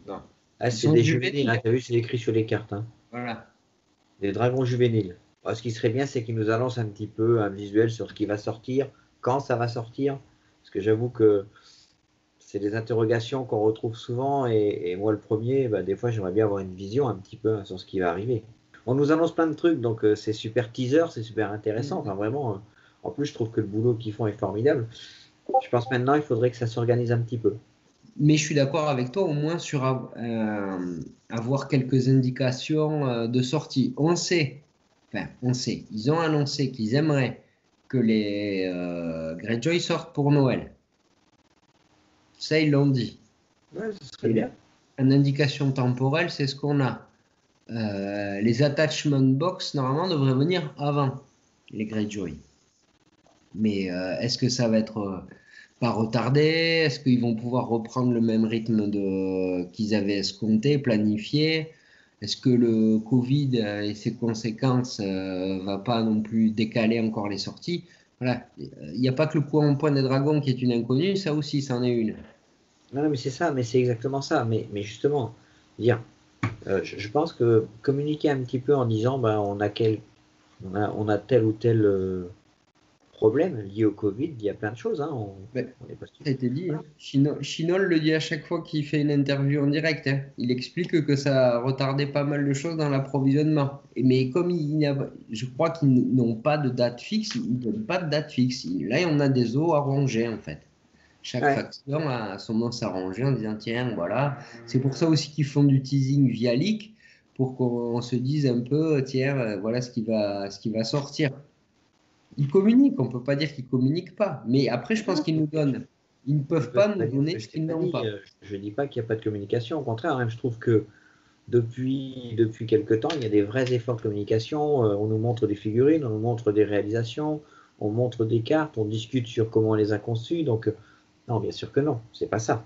Non. Ah, Ils c'est sont des juvéniles, juvéniles. hein. Tu as vu, c'est écrit sur les cartes, hein. Voilà. Des dragons juvéniles. Alors, ce qui serait bien, c'est qu'ils nous annoncent un petit peu un visuel sur ce qui va sortir, quand ça va sortir. Parce que j'avoue que c'est des interrogations qu'on retrouve souvent. Et moi, le premier, des fois, j'aimerais bien avoir une vision un petit peu, hein, sur ce qui va arriver. On nous annonce plein de trucs, donc c'est super teaser, c'est super intéressant. Enfin, vraiment, en plus, je trouve que le boulot qu'ils font est formidable. Je pense maintenant, il faudrait que ça s'organise un petit peu. Mais je suis d'accord avec toi, au moins sur avoir quelques indications de sortie. On sait, ils ont annoncé qu'ils aimeraient que les Greyjoy sortent pour Noël. Ça, ils l'ont dit. Ouais, ce serait Et bien. une indication temporelle, c'est ce qu'on a. Les attachment box, normalement, devraient venir avant les Greyjoy. Mais est-ce que ça va être pas retardé? Est-ce qu'ils vont pouvoir reprendre le même rythme qu'ils avaient escompté, planifié? Est-ce que le Covid et ses conséquences va pas non plus décaler encore les sorties? Voilà. Il n'y a pas que le point des dragons qui est une inconnue, ça aussi, c'en est une. Non, non, mais c'est ça, mais c'est exactement ça. Mais justement, dire, je pense que communiquer un petit peu en disant, on a tel ou tel problème lié au Covid, il y a plein de choses, hein, Ben, on n'est pas sûr. ça a été dit, hein. Chinol le dit à chaque fois qu'il fait une interview en direct, hein. Il explique que ça a retardé pas mal de choses dans l'approvisionnement. Mais comme je crois qu'ils n'ont pas de date fixe, ils ne donnent pas de date fixe. Là, on a des os à ronger, en fait. Chaque Ouais. faction a son nom s'arranger en disant tiens, voilà. C'est pour ça aussi qu'ils font du teasing via leak pour qu'on se dise un peu tiens, voilà ce qui va sortir. Ils communiquent, on ne peut pas dire qu'ils ne communiquent pas. Mais après, je pense qu'ils nous donnent. Ils ne Je peuvent peux pas nous pas dire donner que ce je t'ai qu'ils pas n'ont dit. pas. Je dis pas qu'il n'y a pas de communication. Au contraire, même, je trouve que depuis quelques temps, il y a des vrais efforts de communication. On nous montre des figurines, on nous montre des réalisations, on montre des cartes, on discute sur comment on les a conçues. Donc, non, bien sûr que non, c'est pas ça.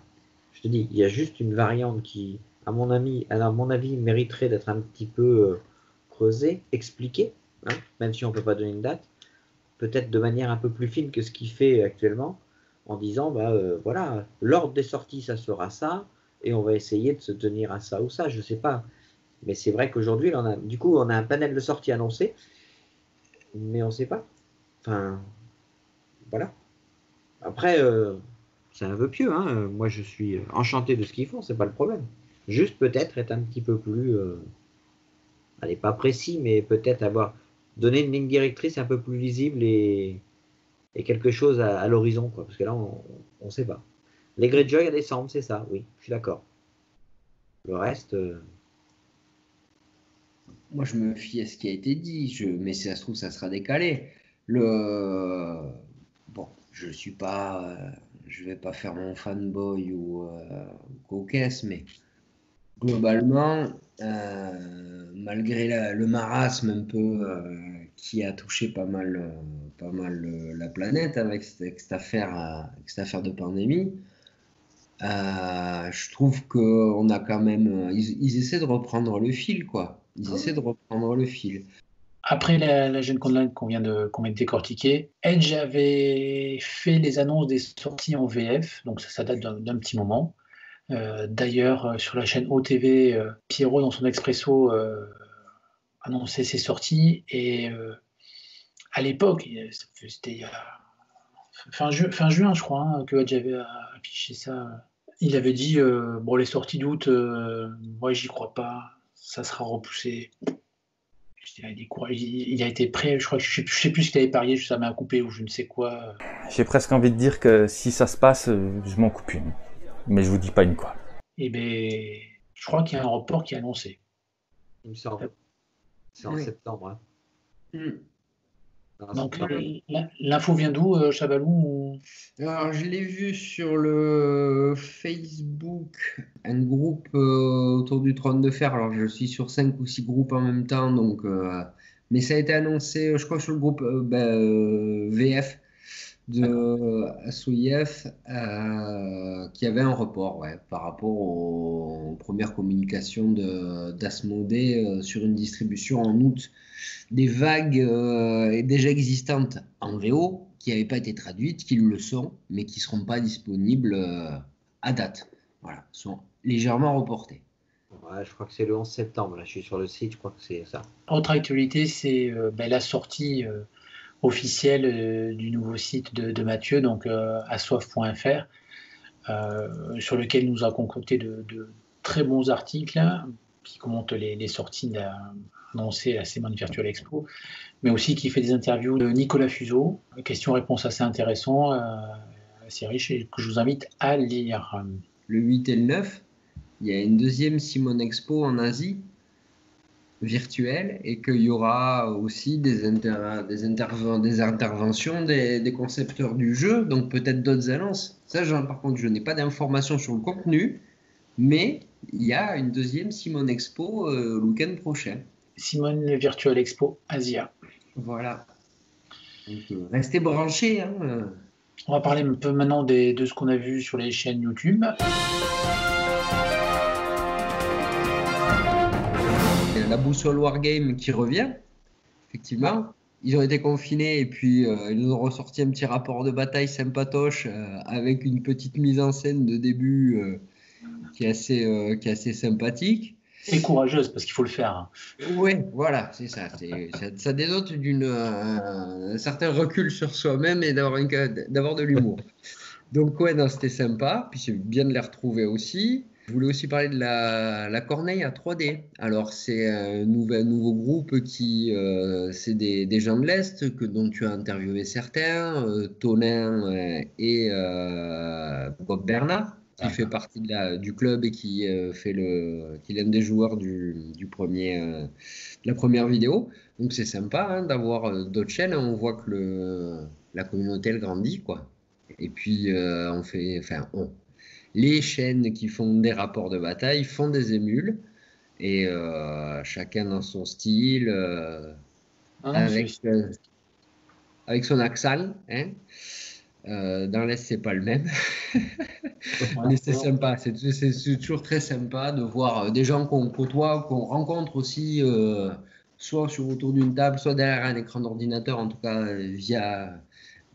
Je te dis, il y a juste une variante qui, à mon avis, mériterait d'être un petit peu creusée, expliquée, hein, même si on ne peut pas donner une date, peut-être de manière un peu plus fine que ce qu'il fait actuellement, en disant, voilà, l'ordre des sorties, ça sera ça, et on va essayer de se tenir à ça ou ça, je ne sais pas. Mais c'est vrai qu'aujourd'hui, du coup, on a un panel de sorties annoncé, mais on ne sait pas. Enfin, voilà. Après, c'est un vœu pieux, hein. Moi, je suis enchanté de ce qu'ils font, c'est pas le problème. Juste peut-être être un petit peu plus, allez, pas précis, mais peut-être donné une ligne directrice un peu plus visible et quelque chose à l'horizon, quoi. Parce que là, on ne sait pas. Les Greyjoy à décembre, c'est ça, oui, je suis d'accord. Le reste, Moi, je me fie à ce qui a été dit, mais si ça se trouve, ça sera décalé. Le... Bon, je vais pas faire mon fanboy ou coquesse, mais globalement, malgré le marasme un peu qui a touché pas mal la planète avec cette affaire de pandémie, je trouve qu'on a quand même. Ils essaient de reprendre le fil, quoi. Ils essaient de reprendre le fil. Après la Gen Con qu'on vient de décortiquer, Edge avait fait les annonces des sorties en VF, donc ça date d'un petit moment. D'ailleurs, sur la chaîne OTV, Pierrot, dans son expresso, annonçait ses sorties. Et à l'époque, c'était il y a fin juin, je crois, hein, que Edge avait affiché ça. Il avait dit bon, les sorties d'août, moi, j'y crois pas, ça sera repoussé. Il a été prêt, je crois, je sais plus ce qu'il avait parié, ça m'a coupé ou je ne sais quoi. J'ai presque envie de dire que si ça se passe, je m'en coupe une. Mais je vous dis pas une quoi. Et ben, je crois qu'il y a un report qui est annoncé. il me semble. C'est en Oui. septembre. Hein. Hmm. En Donc septembre. l'info vient d'où, Chabalou? Alors, je l'ai vu sur le Facebook, un groupe autour du trône de fer. Alors, je suis sur 5 ou 6 groupes en même temps, donc, mais ça a été annoncé, je crois, sur le groupe VF de SOIF qui avait un report par rapport aux premières communications d'Asmodée sur une distribution en août des vagues déjà existantes en VO qui n'avaient pas été traduites, qui le sont, mais qui ne seront pas disponibles à date. Voilà, sont légèrement reportées. Ouais, je crois que c'est le 11 septembre. Là, je suis sur le site, je crois que c'est ça. Autre actualité, c'est la sortie officielle du nouveau site de Mathieu, donc assoif.fr, sur lequel il nous a concocté de très bons articles qui commentent les sorties annoncées à la Simone Virtual Expo, mais aussi qui fait des interviews de Nicolas Fuseau, questions-réponses assez intéressantes, assez riches, et que je vous invite à lire. Le 8 et le 9, il y a une deuxième Simone Expo en Asie virtuelle et qu'il y aura aussi des interventions des concepteurs du jeu, donc peut-être d'autres annonces. Ça, par contre, je n'ai pas d'informations sur le contenu, mais il y a une deuxième Simone Expo le week-end prochain. Simone Virtual Expo Asia. Voilà. Donc, restez branchés. Hein. On va parler un peu maintenant de ce qu'on a vu sur les chaînes YouTube. La boussole Wargame qui revient, effectivement. Ils ont été confinés et puis ils nous ont ressorti un petit rapport de bataille sympatoche avec une petite mise en scène de début qui est assez sympathique. Et courageuse, parce qu'il faut le faire. Oui, voilà, c'est ça. Ça dénote un certain recul sur soi-même et d'avoir de l'humour. Donc, ouais, non, c'était sympa. Puis c'est bien de les retrouver aussi. Je voulais aussi parler de la Corneille à 3D. Alors, c'est un nouveau groupe qui, c'est des gens de l'Est dont tu as interviewé certains, Tonin et Bob Bernard, qui fait partie du club et qui est l'un des joueurs de la première vidéo. Donc, c'est sympa hein, d'avoir d'autres chaînes. On voit que la communauté, elle grandit, quoi. Et puis, les chaînes qui font des rapports de bataille font des émules et chacun dans son style, avec son accent. Hein. Dans l'Est, c'est pas le même. Mais c'est sympa, c'est toujours très sympa de voir des gens qu'on côtoie, qu'on rencontre aussi, soit autour d'une table, soit derrière un écran d'ordinateur, en tout cas via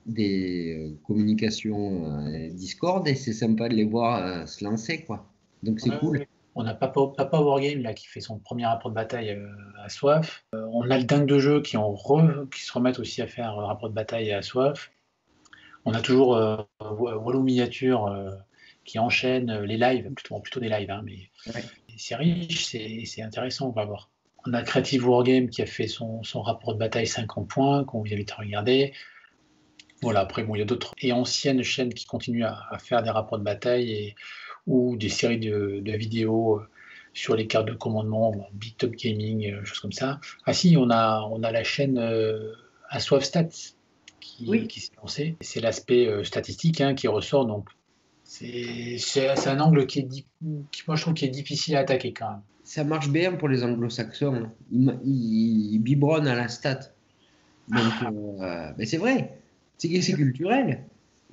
des communications Discord, et c'est sympa de les voir se lancer, quoi. Donc c'est cool. Ouais. On a Papa Wargame là, qui fait son premier rapport de bataille à Soif. On a le Dingue de Jeu qui se remettent aussi à faire rapport de bataille à Soif. On a toujours Wallo Miniature qui enchaîne les lives, plutôt des lives, hein, mais c'est riche, c'est intéressant, on va voir. On a Creative Wargame qui a fait son rapport de bataille 50 points, qu'on vous invite à regarder. Voilà, après, bon, il y a d'autres et anciennes chaînes qui continuent à faire des rapports de bataille ou des séries de vidéos sur les cartes de commandement, Big Top Gaming, choses comme ça. Ah si, on a la chaîne Assoif Stats qui s'est lancée. C'est l'aspect statistique hein, qui ressort, donc c'est un angle moi je trouve qui est difficile à attaquer quand même. Ça marche bien pour les anglo-saxons. Ils biberonnent à la stat. Donc, mais c'est vrai. C'est culturel.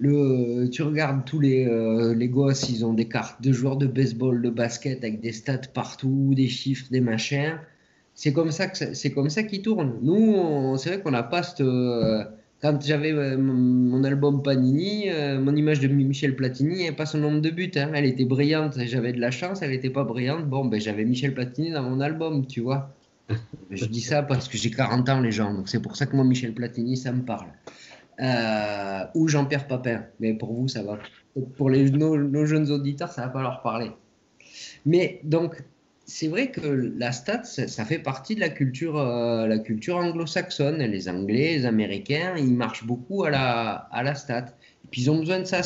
Tu regardes tous les gosses, ils ont des cartes de joueurs de baseball, de basket avec des stats partout, des chiffres, des machins. C'est comme ça qu'ils tournent. Nous, c'est vrai qu'on n'a pas cette. Quand j'avais mon album Panini, mon image de Michel Platini, il n'y avait pas son nombre de buts. Hein. Elle était brillante, j'avais de la chance, elle n'était pas brillante. Bon, ben j'avais Michel Platini dans mon album, tu vois. Je dis ça parce que j'ai 40 ans, les gens. Donc c'est pour ça que moi, Michel Platini, ça me parle. Ou Jean-Pierre Papin. Mais pour vous, ça va. Pour nos jeunes auditeurs, ça ne va pas leur parler. Mais donc, c'est vrai que la stat, ça fait partie de la culture anglo-saxonne. Les Anglais, les Américains, ils marchent beaucoup à la stat. Et puis, ils ont besoin de ça.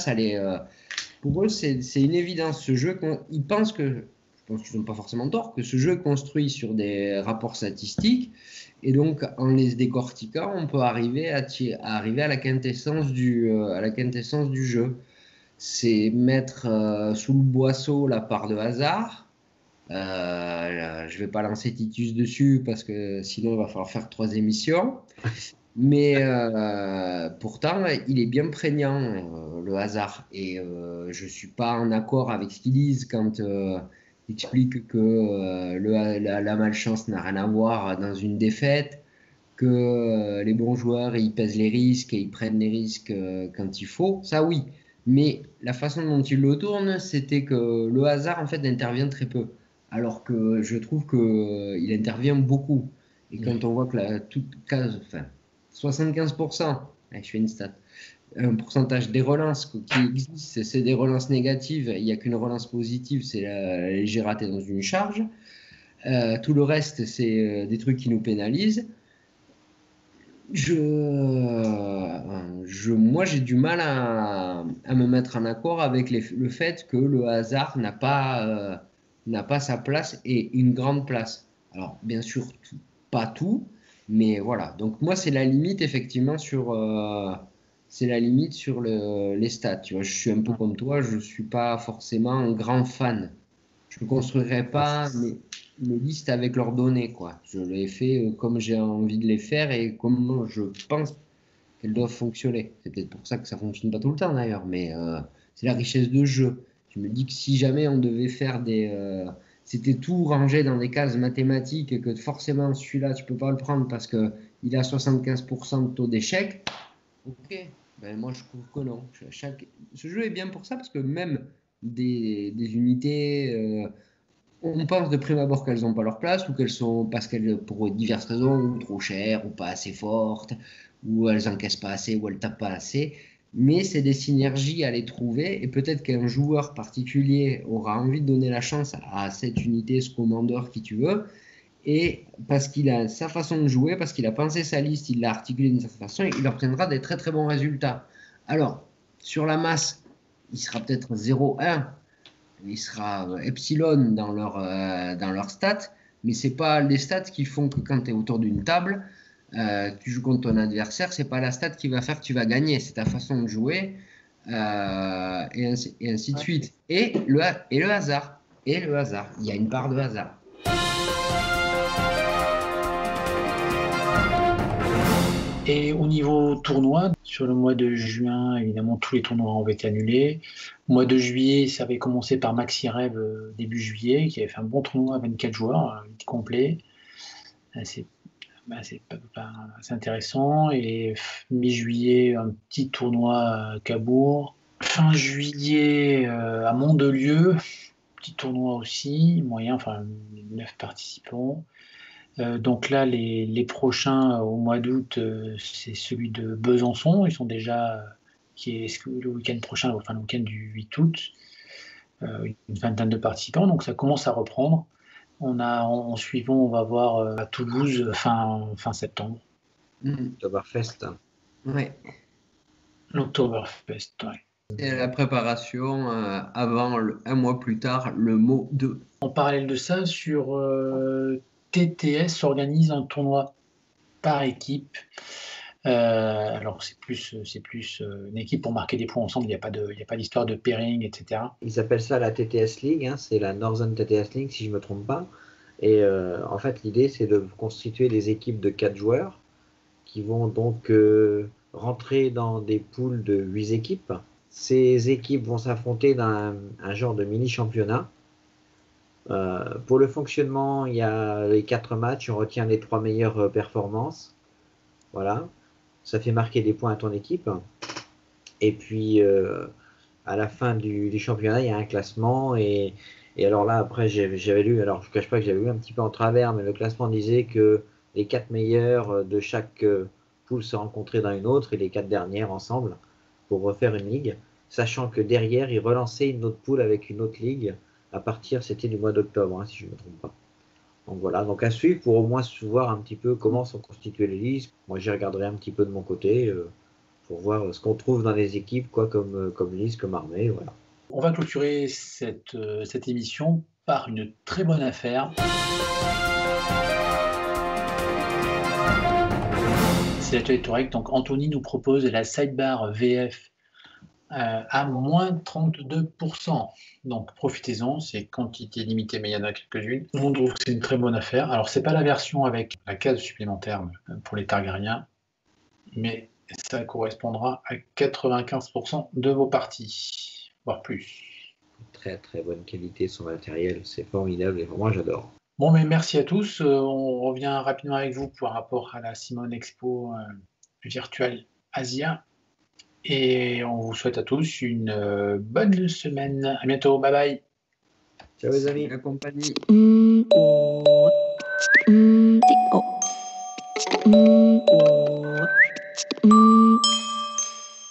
Pour eux, c'est une évidence. Ce jeu, ils pensent que, je pense qu'ils n'ont pas forcément tort, que ce jeu est construit sur des rapports statistiques. Et donc, en les décortiquant, on peut arriver à la quintessence du jeu. C'est mettre sous le boisseau la part de hasard. Je ne vais pas lancer Titus dessus parce que sinon, il va falloir faire 3 émissions. Mais pourtant, il est bien prégnant, le hasard. Et je ne suis pas en accord avec ce qu'ils disent quand ils expliquent que la malchance n'a rien à voir dans une défaite, que les bons joueurs, ils pèsent les risques et ils prennent les risques quand il faut. Ça, oui. Mais la façon dont ils le tournent, c'était que le hasard, en fait, intervient très peu. Alors que je trouve qu'il intervient beaucoup. Et quand on voit que 75%, je fais une stat, un pourcentage des relances qui existent, c'est des relances négatives, il n'y a qu'une relance positive, c'est j'ai raté dans une charge. Tout le reste, c'est des trucs qui nous pénalisent. Moi, j'ai du mal à me mettre en accord avec le fait que le hasard n'a pas sa place et une grande place. Alors, bien sûr, pas tout, mais voilà. Donc, moi, c'est la limite, effectivement, sur les stats. Tu vois, je suis un peu comme toi, je ne suis pas forcément un grand fan. Je ne construirai pas mes listes avec leurs données, quoi. Je les fais comme j'ai envie de les faire et comme je pense qu'elles doivent fonctionner. C'est peut-être pour ça que ça ne fonctionne pas tout le temps, d'ailleurs, mais c'est la richesse de jeu. Je me dis que si jamais on devait faire c'était tout rangé dans des cases mathématiques et que forcément celui-là, tu ne peux pas le prendre parce qu'il a 75% de taux d'échec, ok, ben moi je trouve que non. Ce jeu est bien pour ça parce que même des unités, on pense de prime abord qu'elles n'ont pas leur place ou qu'elles sont, parce qu'elles, pour diverses raisons, ou trop chères ou pas assez fortes, ou elles encaissent pas assez ou elles tapent pas assez. mais c'est des synergies à les trouver et peut-être qu'un joueur particulier aura envie de donner la chance à cette unité, ce commandeur, qui tu veux, et parce qu'il a sa façon de jouer, parce qu'il a pensé sa liste, il l'a articulée d'une certaine façon, il obtiendra des très très bons résultats. Alors, sur la masse, il sera peut-être 0-1, il sera epsilon dans leur stats, mais ce n'est pas les stats qui font que quand tu es autour d'une table, tu joues contre ton adversaire, c'est pas la stat qui va faire que tu vas gagner, c'est ta façon de jouer, et ainsi de suite. Et le hasard. Et le hasard. Il y a une part de hasard. Et au niveau tournoi, sur le mois de juin, évidemment, tous les tournois ont été annulés. Au mois de juillet, ça avait commencé par Maxi Rêve début juillet, qui avait fait un bon tournoi à 24 joueurs, complet. C'est intéressant. Et mi-juillet, un petit tournoi à Cabourg. Fin juillet, à Mandelieu, petit tournoi aussi, moyen, enfin 9 participants. Donc là, les prochains au mois d'août, c'est celui de Besançon. Ils sont déjà, qui est le week-end prochain, enfin le week-end du 8 août, une vingtaine de participants. Donc ça commence à reprendre. En suivant, on va voir à Toulouse fin septembre. Oktoberfest. Oui. L'Oktoberfest, oui. Et la préparation avant, un mois plus tard, le mot 2. En parallèle de ça, sur TTS organise un tournoi par équipe. Alors c'est plus une équipe pour marquer des points ensemble. Il n'y a pas d'histoire de pairing, etc. Ils appellent ça la TTS League, hein, c'est la Northern TTS League si je ne me trompe pas. Et en fait l'idée c'est de constituer des équipes de 4 joueurs qui vont donc rentrer dans des poules de 8 équipes. Ces équipes vont s'affronter dans un genre de mini-championnat. Pour le fonctionnement, il y a les 4 matchs, on retient les 3 meilleures performances. Voilà, ça fait marquer des points à ton équipe. Et puis, à la fin du championnat, il y a un classement. Et alors là, après, j'avais lu, alors je ne cache pas que j'avais lu un petit peu en travers, mais le classement disait que les 4 meilleurs de chaque poule se rencontraient dans une autre et les 4 dernières ensemble pour refaire une ligue, sachant que derrière, ils relançaient une autre poule avec une autre ligue à partir, c'était du mois d'octobre, hein, si je ne me trompe pas. Donc voilà, donc à suivre pour au moins voir un petit peu comment sont constituées les listes. Moi, j'y regarderai un petit peu de mon côté pour voir ce qu'on trouve dans les équipes, quoi, comme liste, comme armée, voilà. On va clôturer cette émission par une très bonne affaire. C'est l'atelier Torek. Donc Anthony nous propose la sidebar VF à moins 32%. Donc profitez-en, c'est quantité limitée, mais il y en a quelques-unes. On trouve que c'est une très bonne affaire. Alors c'est pas la version avec la case supplémentaire pour les Targaryens, mais ça correspondra à 95% de vos parties, voire plus. Très très bonne qualité son matériel, c'est formidable et vraiment j'adore. Bon, mais merci à tous. On revient rapidement avec vous par rapport à la Simone Expo Virtual Asia. Et on vous souhaite à tous une bonne semaine. À bientôt. Bye bye. Ciao les amis. La compagnie.